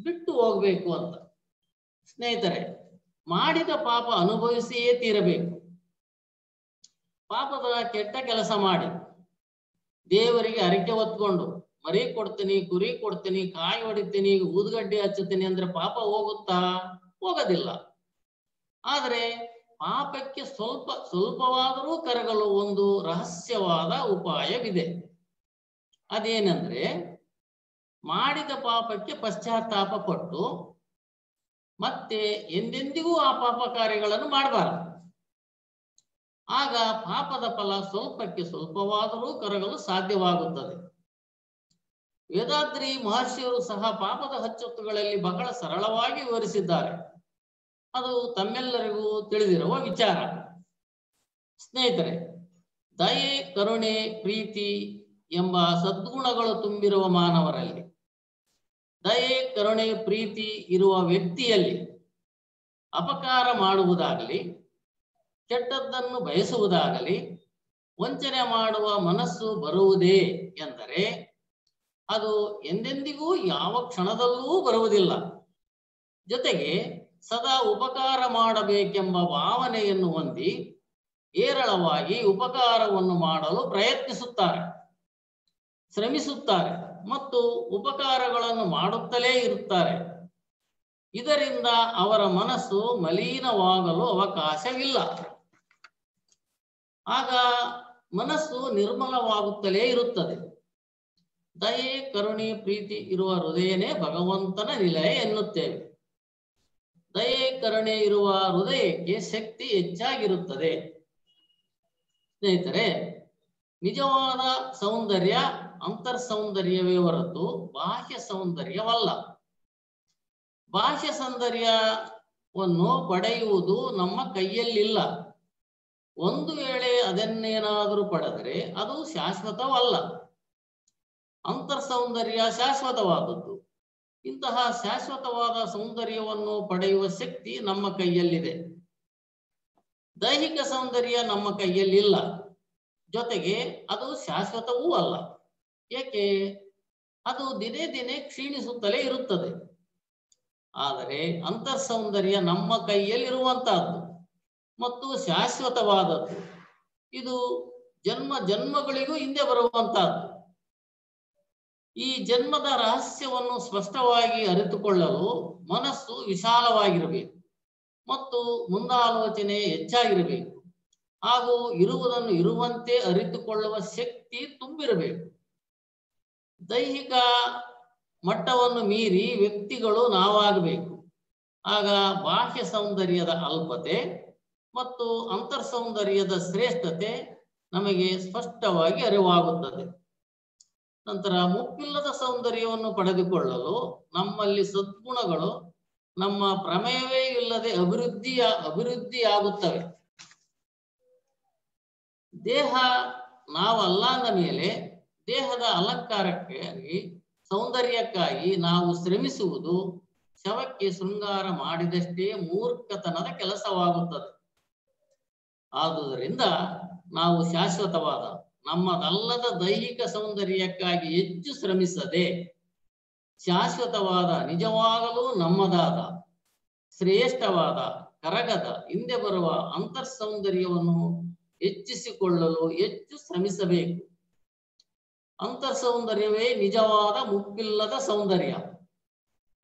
B: ಬಿಟ್ಟು ಹೋಗ್ಬೇಕು ಅಂತ. ಸ್ನೇಹಿತರೆ, ಮಾಡಿದ ಪಾಪ ಅನುಭವಿಸಿಯೇ ತೀರಬೇಕು. ಪಾಪದ ಕೆಟ್ಟ ಕೆಲಸ ಮಾಡಿ ದೇವರಿಗೆ ಹರಕೆ ಹೊತ್ಕೊಂಡು ಮರಿ ಕೊಡ್ತೀನಿ, ಕುರಿ ಕೊಡ್ತೀನಿ, ಕಾಯಿ ಹೊಡಿತೀನಿ, ಊದುಗಡ್ಡೆ ಹಚ್ಚುತ್ತೀನಿ ಅಂದ್ರೆ ಪಾಪ ಹೋಗುತ್ತಾ? ಹೋಗೋದಿಲ್ಲ. ಆದರೆ ಪಾಪಕ್ಕೆ ಸ್ವಲ್ಪವಾದರೂ ಕರಗಲು ಒಂದು ರಹಸ್ಯವಾದ ಉಪಾಯವಿದೆ. ಅದೇನೆಂದ್ರೆ ಮಾಡಿದ ಪಾಪಕ್ಕೆ ಪಶ್ಚಾತ್ತಾಪ ಪಟ್ಟು ಮತ್ತೆ ಎಂದೆಂದಿಗೂ ಆ ಪಾಪ ಕಾರ್ಯಗಳನ್ನು ಮಾಡಬಾರದು. ಆಗ ಪಾಪದ ಫಲ ಸ್ವಲ್ಪಕ್ಕೆ ಸ್ವಲ್ಪವಾದರೂ ಕರಗಲು ಸಾಧ್ಯವಾಗುತ್ತದೆ. ವೇದಾದ್ರಿ ಮಹರ್ಷಿಯರು ಸಹ ಪಾಪದ ಹಚ್ಚೊತ್ತುಗಳಲ್ಲಿ ಬಹಳ ಸರಳವಾಗಿ ವಿವರಿಸಿದ್ದಾರೆ. ಅದು ತಮ್ಮೆಲ್ಲರಿಗೂ ತಿಳಿದಿರುವ ವಿಚಾರ. ಸ್ನೇಹಿತರೆ, ದಯೆ, ಕರುಣೆ, ಪ್ರೀತಿ ಎಂಬ ಸದ್ಗುಣಗಳು ತುಂಬಿರುವ ಮಾನವರಲ್ಲಿ, ದಯೆ, ಕರುಣೆ, ಪ್ರೀತಿ ಇರುವ ವ್ಯಕ್ತಿಯಲ್ಲಿ ಅಪಕಾರ ಮಾಡುವುದಾಗಲಿ, ಕೆಟ್ಟದ್ದನ್ನು ಬಯಸುವುದಾಗಲಿ, ವಂಚನೆ ಮಾಡುವ ಮನಸ್ಸು ಬರುವುದೇ ಎಂದರೆ ಅದು ಎಂದೆಂದಿಗೂ ಯಾವ ಕ್ಷಣದಲ್ಲೂ ಬರುವುದಿಲ್ಲ. ಜೊತೆಗೆ ಸದಾ ಉಪಕಾರ ಮಾಡಬೇಕೆಂಬ ಭಾವನೆಯನ್ನು ಹೊಂದಿ ಹೇರಳವಾಗಿ ಉಪಕಾರವನ್ನು ಮಾಡಲು ಪ್ರಯತ್ನಿಸುತ್ತಾರೆ, ಶ್ರಮಿಸುತ್ತಾರೆ ಮತ್ತು ಉಪಕಾರಗಳನ್ನು ಮಾಡುತ್ತಲೇ ಇರುತ್ತಾರೆ. ಇದರಿಂದ ಅವರ ಮನಸ್ಸು ಮಲಿನವಾಗಲು ಅವಕಾಶವಿಲ್ಲ. ಆಗ ಮನಸ್ಸು ನಿರ್ಮಲವಾಗುತ್ತಲೇ ಇರುತ್ತದೆ. ದಯೆ, ಕರುಣೆ, ಪ್ರೀತಿ ಇರುವ ಹೃದಯನೇ ಭಗವಂತನ ನಿಲಯ ಎನ್ನುತ್ತೇವೆ. ದಯೆ, ಕರುಣೆ ಇರುವ ಹೃದಯಕ್ಕೆ ಶಕ್ತಿ ಹೆಚ್ಚಾಗಿರುತ್ತದೆ. ಸ್ನೇಹಿತರೆ, ನಿಜವಾದ ಸೌಂದರ್ಯ ಅಂತರ್ ಸೌಂದರ್ಯವೇ ಹೊರತು ಬಾಹ್ಯ ಸೌಂದರ್ಯವಲ್ಲ. ಬಾಹ್ಯ ಸೌಂದರ್ಯವನ್ನು ಪಡೆಯುವುದು ನಮ್ಮ ಕೈಯಲ್ಲಿಲ್ಲ. ಒಂದು ವೇಳೆ ಅದನ್ನೇನಾದರೂ ಪಡೆದರೆ ಅದು ಶಾಶ್ವತವಲ್ಲ. ಅಂತರ್ ಸೌಂದರ್ಯ ಶಾಶ್ವತವಾದದ್ದು. ಇಂತಹ ಶಾಶ್ವತವಾದ ಸೌಂದರ್ಯವನ್ನು ಪಡೆಯುವ ಶಕ್ತಿ ನಮ್ಮ ಕೈಯಲ್ಲಿದೆ. ದೈಹಿಕ ಸೌಂದರ್ಯ ನಮ್ಮ ಕೈಯಲ್ಲಿಲ್ಲ, ಜೊತೆಗೆ ಅದು ಶಾಶ್ವತವೂ ಅಲ್ಲ. ಏಕೆ? ಅದು ದಿನೇ ದಿನೇ ಕ್ಷೀಣಿಸುತ್ತಲೇ ಇರುತ್ತದೆ. ಆದರೆ ಅಂತರ್ ಸೌಂದರ್ಯ ನಮ್ಮ ಕೈಯಲ್ಲಿರುವಂತಹದ್ದು ಮತ್ತು ಶಾಶ್ವತವಾದದ್ದು. ಇದು ಜನ್ಮ ಜನ್ಮಗಳಿಗೂ ಹಿಂದೆ ಬರುವಂತಹದ್ದು. ಈ ಜನ್ಮದ ರಹಸ್ಯವನ್ನು ಸ್ಪಷ್ಟವಾಗಿ ಅರಿತುಕೊಳ್ಳಲು ಮನಸ್ಸು ವಿಶಾಲವಾಗಿರಬೇಕು ಮತ್ತು ಮುಂದಾಲೋಚನೆ ಹೆಚ್ಚಾಗಿರಬೇಕು. ಹಾಗೂ ಇರುವುದನ್ನು ಇರುವಂತೆ ಅರಿತುಕೊಳ್ಳುವ ಶಕ್ತಿ ತುಂಬಿರಬೇಕು. ದೈಹಿಕ ಮಟ್ಟವನ್ನು ಮೀರಿ ವ್ಯಕ್ತಿಗಳು ನಾವಾಗಬೇಕು. ಆಗ ಬಾಹ್ಯ ಸೌಂದರ್ಯದ ಅಲ್ಪತೆ ಮತ್ತು ಅಂತರ್ ಸೌಂದರ್ಯದ ಶ್ರೇಷ್ಠತೆ ನಮಗೆ ಸ್ಪಷ್ಟವಾಗಿ ಅರಿವಾಗುತ್ತದೆ. ನಂತರ ಮುಪ್ಪಿಲ್ಲದ ಸೌಂದರ್ಯವನ್ನು ಪಡೆದುಕೊಳ್ಳಲು ನಮ್ಮಲ್ಲಿ ಸದ್ಗುಣಗಳು ನಮ್ಮ ಪ್ರಮೇಯವೇ ಇಲ್ಲದೆ ಅಭಿವೃದ್ಧಿಯಾಗುತ್ತವೆ. ದೇಹ ನಾವಲ್ಲ ಅಂದ ಮೇಲೆ ದೇಹದ ಅಲಂಕಾರಕ್ಕಾಗಿ ಸೌಂದರ್ಯಕ್ಕಾಗಿ ನಾವು ಶ್ರಮಿಸುವುದು ಶವಕ್ಕೆ ಶೃಂಗಾರ ಮಾಡಿದಷ್ಟೇ ಮೂರ್ಖತನದ ಕೆಲಸವಾಗುತ್ತದೆ. ಆದುದರಿಂದ ನಾವು ಶಾಶ್ವತವಾದ ನಮ್ಮದಲ್ಲದ ದೈಹಿಕ ಸೌಂದರ್ಯಕ್ಕಾಗಿ ಹೆಚ್ಚು ಶ್ರಮಿಸದೆ ಶಾಶ್ವತವಾದ ನಿಜವಾಗಲೂ ನಮ್ಮದಾದ ಶ್ರೇಷ್ಠವಾದ ಕರಗದ ಹಿಂದೆ ಬರುವ ಅಂತರ್ ಸೌಂದರ್ಯವನ್ನು ಹೆಚ್ಚಿಸಿಕೊಳ್ಳಲು ಹೆಚ್ಚು ಶ್ರಮಿಸಬೇಕು. ಅಂತರ್ ಸೌಂದರ್ಯವೇ ನಿಜವಾದ ಮುಪ್ಪಿಲ್ಲದ ಸೌಂದರ್ಯ.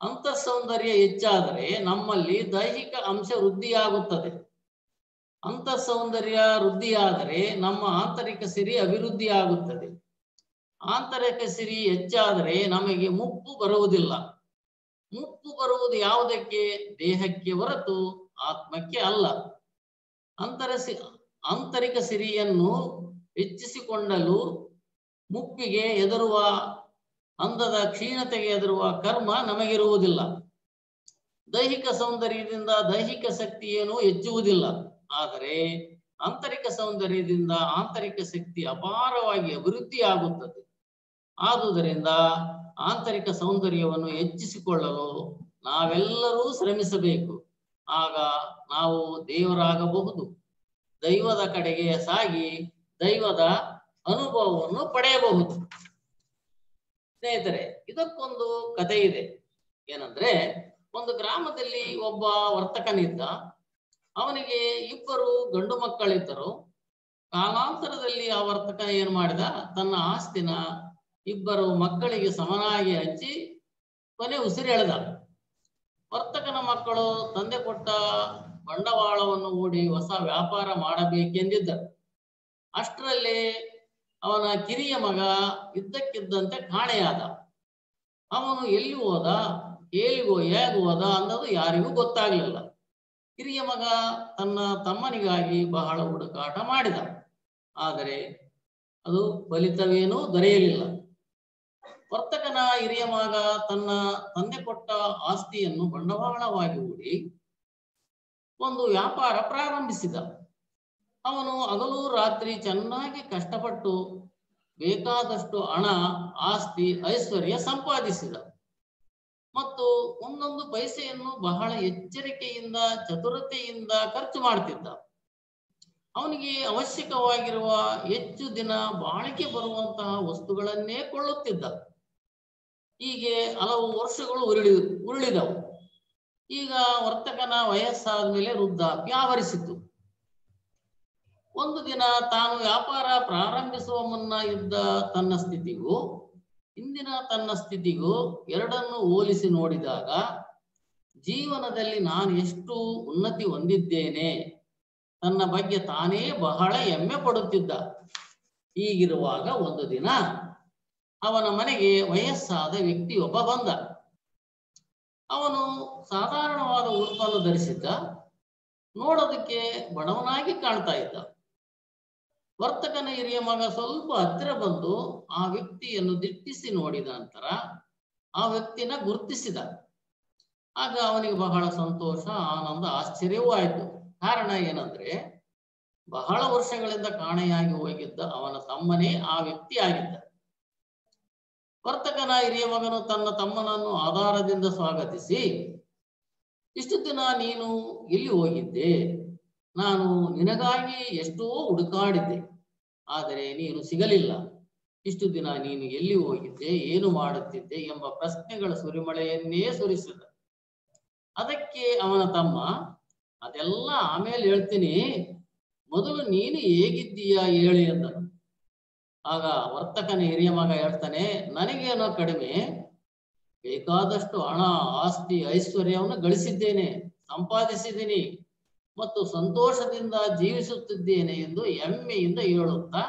B: ಅಂತರ್ ಸೌಂದರ್ಯ ಹೆಚ್ಚಾದರೆ ನಮ್ಮಲ್ಲಿ ದೈಹಿಕ ಅಂಶ ವೃದ್ಧಿಯಾಗುತ್ತದೆ. ಅಂತರ್ ಸೌಂದರ್ಯ ವೃದ್ಧಿಯಾದರೆ ನಮ್ಮ ಆಂತರಿಕ ಸಿರಿ ಅಭಿವೃದ್ಧಿಯಾಗುತ್ತದೆ. ಆಂತರಿಕ ಸಿರಿ ಹೆಚ್ಚಾದರೆ ನಮಗೆ ಮುಪ್ಪು ಬರುವುದಿಲ್ಲ. ಮುಪ್ಪು ಬರುವುದು ಯಾವುದಕ್ಕೆ? ದೇಹಕ್ಕೆ ಹೊರತು ಆತ್ಮಕ್ಕೆ ಅಲ್ಲ. ಆಂತರಿಕ ಸಿರಿಯನ್ನು ಹೆಚ್ಚಿಸಿಕೊಂಡಲು ಮುಪ್ಪಿಗೆ ಎದುರುವ ಅಂದದ ಕ್ಷೀಣತೆಗೆ ಎದುರುವ ಕರ್ಮ ನಮಗಿರುವುದಿಲ್ಲ. ದೈಹಿಕ ಸೌಂದರ್ಯದಿಂದ ದೈಹಿಕ ಶಕ್ತಿ ಏನೂ ಹೆಚ್ಚುವುದಿಲ್ಲ. ಆದರೆ ಆಂತರಿಕ ಸೌಂದರ್ಯದಿಂದ ಆಂತರಿಕ ಶಕ್ತಿ ಅಪಾರವಾಗಿ ಅಭಿವೃದ್ಧಿಯಾಗುತ್ತದೆ. ಆದುದರಿಂದ ಆಂತರಿಕ ಸೌಂದರ್ಯವನ್ನು ಹೆಚ್ಚಿಸಿಕೊಳ್ಳಲು ನಾವೆಲ್ಲರೂ ಶ್ರಮಿಸಬೇಕು. ಆಗ ನಾವು ದೇವರಾಗಬಹುದು. ದೈವದ ಕಡೆಗೆ ಸಾಗಿ ದೈವದ ಅನುಭವವನ್ನು ಪಡೆಯಬಹುದು. ಸ್ನೇಹಿತರೆ, ಇದಕ್ಕೊಂದು ಕಥೆ ಇದೆ. ಏನಂದ್ರೆ, ಒಂದು ಗ್ರಾಮದಲ್ಲಿ ಒಬ್ಬ ವರ್ತಕನಿದ್ದ. ಅವನಿಗೆ 2 ಗಂಡು ಮಕ್ಕಳಿದ್ದರು. ಕಾಲಾಂತರದಲ್ಲಿ ಆ ವರ್ತಕ ಏನ್ ಮಾಡಿದ? ತನ್ನ ಆಸ್ತಿನ 2 ಮಕ್ಕಳಿಗೆ ಸಮನಾಗಿ ಹಂಚಿ ಕೊನೆ ಉಸಿರೆಳೆದ. ವರ್ತಕನ ಮಕ್ಕಳು ತಂದೆ ಕೊಟ್ಟ ಬಂಡವಾಳವನ್ನು ಹೂಡಿ ಹೊಸ ವ್ಯಾಪಾರ ಮಾಡಬೇಕೆಂದಿದ್ದರು. ಅಷ್ಟರಲ್ಲಿ ಅವನ ಕಿರಿಯ ಮಗ ಇದ್ದಕ್ಕಿದ್ದಂತೆ ಕಾಣೆಯಾದ. ಅವನು ಎಲ್ಲಿ ಹೋದ, ಹೇಗೆ ಹೋದ ಅನ್ನೋದು ಯಾರಿಗೂ ಗೊತ್ತಾಗಲಿಲ್ಲ. ಕಿರಿಯ ಮಗ ತನ್ನ ತಮ್ಮನಿಗಾಗಿ ಬಹಳ ಹುಡುಕಾಟ ಮಾಡಿದ. ಆದರೆ ಅದು ಫಲಿತವೇನೂ ದೊರೆಯಲಿಲ್ಲ. ವರ್ತಕನ ಹಿರಿಯ ಮಗ ತನ್ನ ತಂದೆ ಕೊಟ್ಟ ಆಸ್ತಿಯನ್ನು ಬಂಡವಾಳವಾಗಿ ಹೂಡಿ ಒಂದು ವ್ಯಾಪಾರ ಪ್ರಾರಂಭಿಸಿದ. ಅವನು ಹಗಲು ರಾತ್ರಿ ಚೆನ್ನಾಗಿ ಕಷ್ಟಪಟ್ಟು ಬೇಕಾದಷ್ಟು ಹಣ, ಆಸ್ತಿ, ಐಶ್ವರ್ಯ ಸಂಪಾದಿಸಿದ ಮತ್ತು ಒಂದೊಂದು ಪೈಸೆಯನ್ನು ಬಹಳ ಎಚ್ಚರಿಕೆಯಿಂದ, ಚತುರತೆಯಿಂದ ಖರ್ಚು ಮಾಡ್ತಿದ್ದ. ಅವನಿಗೆ ಅವಶ್ಯಕವಾಗಿರುವ ಹೆಚ್ಚು ದಿನ ಬಾಳಿಕೆ ಬರುವಂತಹ ವಸ್ತುಗಳನ್ನೇ ಕೊಳ್ಳುತ್ತಿದ್ದ. ಹೀಗೆ ಹಲವು ವರ್ಷಗಳು ಉರುಳಿದವು. ಈಗ ವರ್ತಕನ ವಯಸ್ಸಾದ ಮೇಲೆ ವೃದ್ಧಾಪ್ಯ ಆವರಿಸಿತು. ಒಂದು ದಿನ ತಾನು ವ್ಯಾಪಾರ ಪ್ರಾರಂಭಿಸುವ ಮುನ್ನ ಇದ್ದ ತನ್ನ ಸ್ಥಿತಿಗೂ ಇಂದಿನ ತನ್ನ ಸ್ಥಿತಿಗೂ ಎರಡನ್ನು ಹೋಲಿಸಿ ನೋಡಿದಾಗ ಜೀವನದಲ್ಲಿ ನಾನು ಎಷ್ಟು ಉನ್ನತಿ ಹೊಂದಿದ್ದೇನೆ ತನ್ನ ಬಗ್ಗೆ ತಾನೇ ಬಹಳ ಹೆಮ್ಮೆ ಪಡುತ್ತಿದ್ದ. ಹೀಗಿರುವಾಗ ಒಂದು ದಿನ ಅವನ ಮನೆಗೆ ವಯಸ್ಸಾದ ವ್ಯಕ್ತಿಯೊಬ್ಬ ಬಂದ. ಅವನು ಸಾಧಾರಣವಾದ ಉಡುಪನ್ನು ಧರಿಸಿದ್ದ. ನೋಡೋದಕ್ಕೆ ಬಡವನಾಗಿ ಕಾಣ್ತಾ ಇದ್ದ. ವರ್ತಕನ ಹಿರಿಯ ಮಗ ಸ್ವಲ್ಪ ಹತ್ತಿರ ಬಂದು ಆ ವ್ಯಕ್ತಿಯನ್ನು ದಿಟ್ಟಿಸಿ ನೋಡಿದ ನಂತರ ಆ ವ್ಯಕ್ತಿನ ಗುರುತಿಸಿದ. ಆಗ ಅವನಿಗೆ ಬಹಳ ಸಂತೋಷ, ಆನಂದ, ಆಶ್ಚರ್ಯವೂ ಆಯಿತು. ಕಾರಣ ಏನಂದ್ರೆ, ಬಹಳ ವರ್ಷಗಳಿಂದ ಕಾಣೆಯಾಗಿ ಹೋಗಿದ್ದ ಅವನ ತಮ್ಮನೇ ಆ ವ್ಯಕ್ತಿ ಆಗಿದ್ದ. ವರ್ತಕನ ಹಿರಿಯ ಮಗನು ತನ್ನ ತಮ್ಮನನ್ನು ಆಧಾರದಿಂದ ಸ್ವಾಗತಿಸಿ, ಇಷ್ಟು ದಿನ ನೀನು ಎಲ್ಲಿ ಹೋಗಿದ್ದೆ? ನಾನು ನಿನಗಾಗಿ ಎಷ್ಟೋ ಹುಡುಕಾಡಿದ್ದೆ, ಆದರೆ ನೀನು ಸಿಗಲಿಲ್ಲ. ಇಷ್ಟು ದಿನ ನೀನು ಎಲ್ಲಿ ಹೋಗಿದ್ದೆ, ಏನು ಮಾಡುತ್ತಿದ್ದೆ ಎಂಬ ಪ್ರಶ್ನೆಗಳ ಸುರಿಮಳೆಯನ್ನೇ ಸುರಿಸಿದ. ಅದಕ್ಕೆ ಅವನ ತಮ್ಮ, ಅದೆಲ್ಲ ಆಮೇಲೆ ಹೇಳ್ತೀನಿ, ಮೊದಲು ನೀನು ಹೇಗಿದ್ದೀಯಾ ಹೇಳಿ ಎಂದನು. ಆಗ ವರ್ತಕನ ಹಿರಿಯ ಮಗ ಹೇಳ್ತಾನೆ, ನನಗೇನೋ ಕಡಿಮೆ, ಬೇಕಾದಷ್ಟು ಹಣ, ಆಸ್ತಿ, ಐಶ್ವರ್ಯವನ್ನು ಗಳಿಸಿದ್ದೇನೆ, ಸಂಪಾದಿಸಿದ್ದೀನಿ ಮತ್ತು ಸಂತೋಷದಿಂದ ಜೀವಿಸುತ್ತಿದ್ದೇನೆ ಎಂದು ಹೆಮ್ಮೆಯಿಂದ ಹೇಳುತ್ತಾ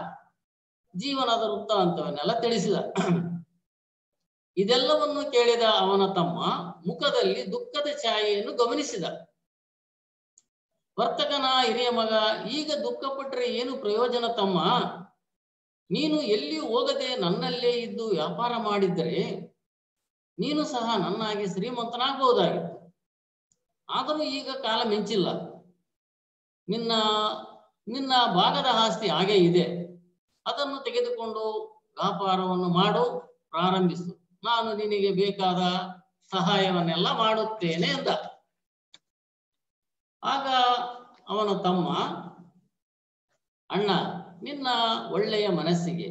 B: ಜೀವನದ ವೃತ್ತಾಂತವನ್ನೆಲ್ಲ ತಿಳಿಸಿದ. ಇದೆಲ್ಲವನ್ನು ಕೇಳಿದ ಅವನ ತಮ್ಮ ಮುಖದಲ್ಲಿ ದುಃಖದ ಛಾಯೆಯನ್ನು ಗಮನಿಸಿದ. ವರ್ತಕನ ಹಿರಿಯ ಮಗ, ಈಗ ದುಃಖಪಟ್ಟರೆ ಏನು ಪ್ರಯೋಜನ ತಮ್ಮ? ನೀನು ಎಲ್ಲಿ ಹೋಗದೆ ನನ್ನಲ್ಲೇ ಇದ್ದು ವ್ಯಾಪಾರ ಮಾಡಿದ್ದರೆ ನೀನು ಸಹ ನನ್ನಾಗಿ ಶ್ರೀಮಂತನಾಗಬಹುದಾಗಿತ್ತು. ಆದರೂ ಈಗ ಕಾಲ ಮಿಂಚಿಲ್ಲ. ನಿನ್ನ ನಿನ್ನ ಭಾಗದ ಆಸ್ತಿ ಹಾಗೆ ಇದೆ, ಅದನ್ನು ತೆಗೆದುಕೊಂಡು ವ್ಯಾಪಾರವನ್ನು ಮಾಡು, ಪ್ರಾರಂಭಿಸು. ನಾನು ನಿನಗೆ ಬೇಕಾದ ಸಹಾಯವನ್ನೆಲ್ಲ ಮಾಡುತ್ತೇನೆ ಎಂದ. ಆಗ ಅವನ ತಮ್ಮ, ಅಣ್ಣ, ನಿನ್ನ ಒಳ್ಳೆಯ ಮನಸ್ಸಿಗೆ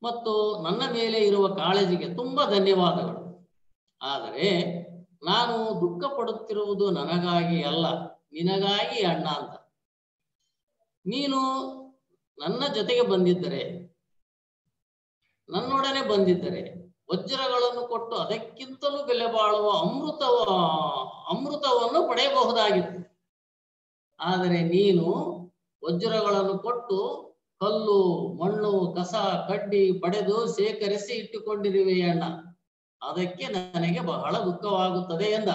B: ಮತ್ತು ನನ್ನ ಮೇಲೆ ಇರುವ ಕಾಳಜಿಗೆ ತುಂಬಾ ಧನ್ಯವಾದಗಳು. ಆದರೆ ನಾನು ದುಃಖ ಪಡುತ್ತಿರುವುದು ನನಗಾಗಿ ಅಲ್ಲ, ನಿನಗಾಗಿ ಅಣ್ಣ ಅಂತ. ನೀನು ನನ್ನ ಜೊತೆಗೆ ಬಂದಿದ್ದರೆ, ನನ್ನೊಡನೆ ಬಂದಿದ್ದರೆ ವಜ್ರಗಳನ್ನು ಕೊಟ್ಟು ಅದಕ್ಕಿಂತಲೂ ಬೆಲೆ ಬಾಳುವ ಅಮೃತವನ್ನು ಪಡೆಯಬಹುದಾಗಿತ್ತು. ಆದರೆ ನೀನು ವಜ್ರಗಳನ್ನು ಕೊಟ್ಟು ಕಲ್ಲು, ಮಣ್ಣು, ಕಸ, ಕಡ್ಡಿ ಪಡೆದು ಶೇಖರಿಸಿ ಇಟ್ಟುಕೊಂಡಿರುವೆ ಅಣ್ಣ. ಅದಕ್ಕೆ ನನಗೆ ಬಹಳ ದುಃಖವಾಗುತ್ತದೆ ಎಂದ.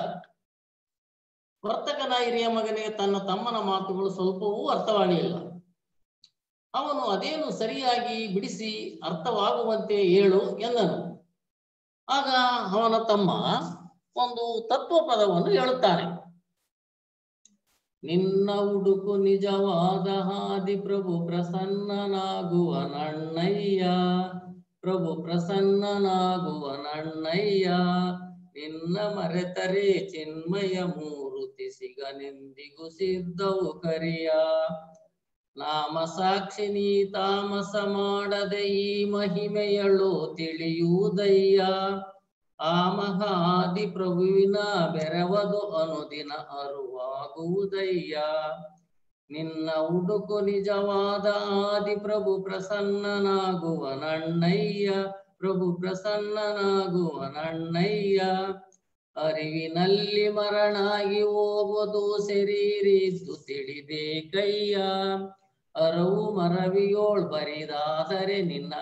B: ವರ್ತಕನ ಹಿರಿಯ ಮಗನಿಗೆ ತನ್ನ ತಮ್ಮನ ಮಾತುಗಳು ಸ್ವಲ್ಪವೂ ಅರ್ಥವಾಗಲಿಲ್ಲ. ಅವನು ಅದೇನು ಸರಿಯಾಗಿ ಬಿಡಿಸಿ ಅರ್ಥವಾಗುವಂತೆ ಹೇಳು ಎಂದನು. ಆಗ ಅವನ ತಮ್ಮ ಒಂದು ತತ್ವ ಪದವನ್ನು ಹೇಳುತ್ತಾನೆ. ನಿನ್ನ ಹುಡುಕು ನಿಜವಾದ ಹಾದಿ, ಪ್ರಭು ಪ್ರಸನ್ನನಾಗುವ ನನ್ನಯ್ಯ, ಪ್ರಭು ಪ್ರಸನ್ನನಾಗುವ ನನ್ನಯ್ಯ. ನಿನ್ನ ಮರೆತರೆ ಚಿನ್ಮಯ ಮೂರುತಿ ಸಿಗನೆಂದಿಗೂ ಸಿದ್ಧವು ಕರಿಯ. ನಾಮ ಸಾಕ್ಷಿನಿ ತಾಮಸ ಮಾಡದೆ ಈ ಮಹಿಮೆಯಳು ತಿಳಿಯುವುದಯ್ಯ. ಆ ಮಹಾದಿ ಪ್ರಭುವಿನ ಬೆರವದು ಅನುದಿನ ಅರುವಾಗುವುದಯ್ಯ. ನಿನ್ನ ಹುಡುಕು ನಿಜವಾದ ಆದಿ, ಪ್ರಭು ಪ್ರಸನ್ನನಾಗುವ ನನ್ನಯ್ಯ, ಪ್ರಭು ಪ್ರಸನ್ನನಾಗುವ ನನ್ನಯ್ಯ. ಅರಿವಿನಲ್ಲಿ ಮರಣಾಗಿ ಹೋಗುವುದು ಶರೀರಿದ್ದು ತಿಳಿದೇ ಕಯ್ಯ. ಅರವು ಮರವಿಯೋಳ್ ಬರಿದಾದರೆ ನಿನ್ನ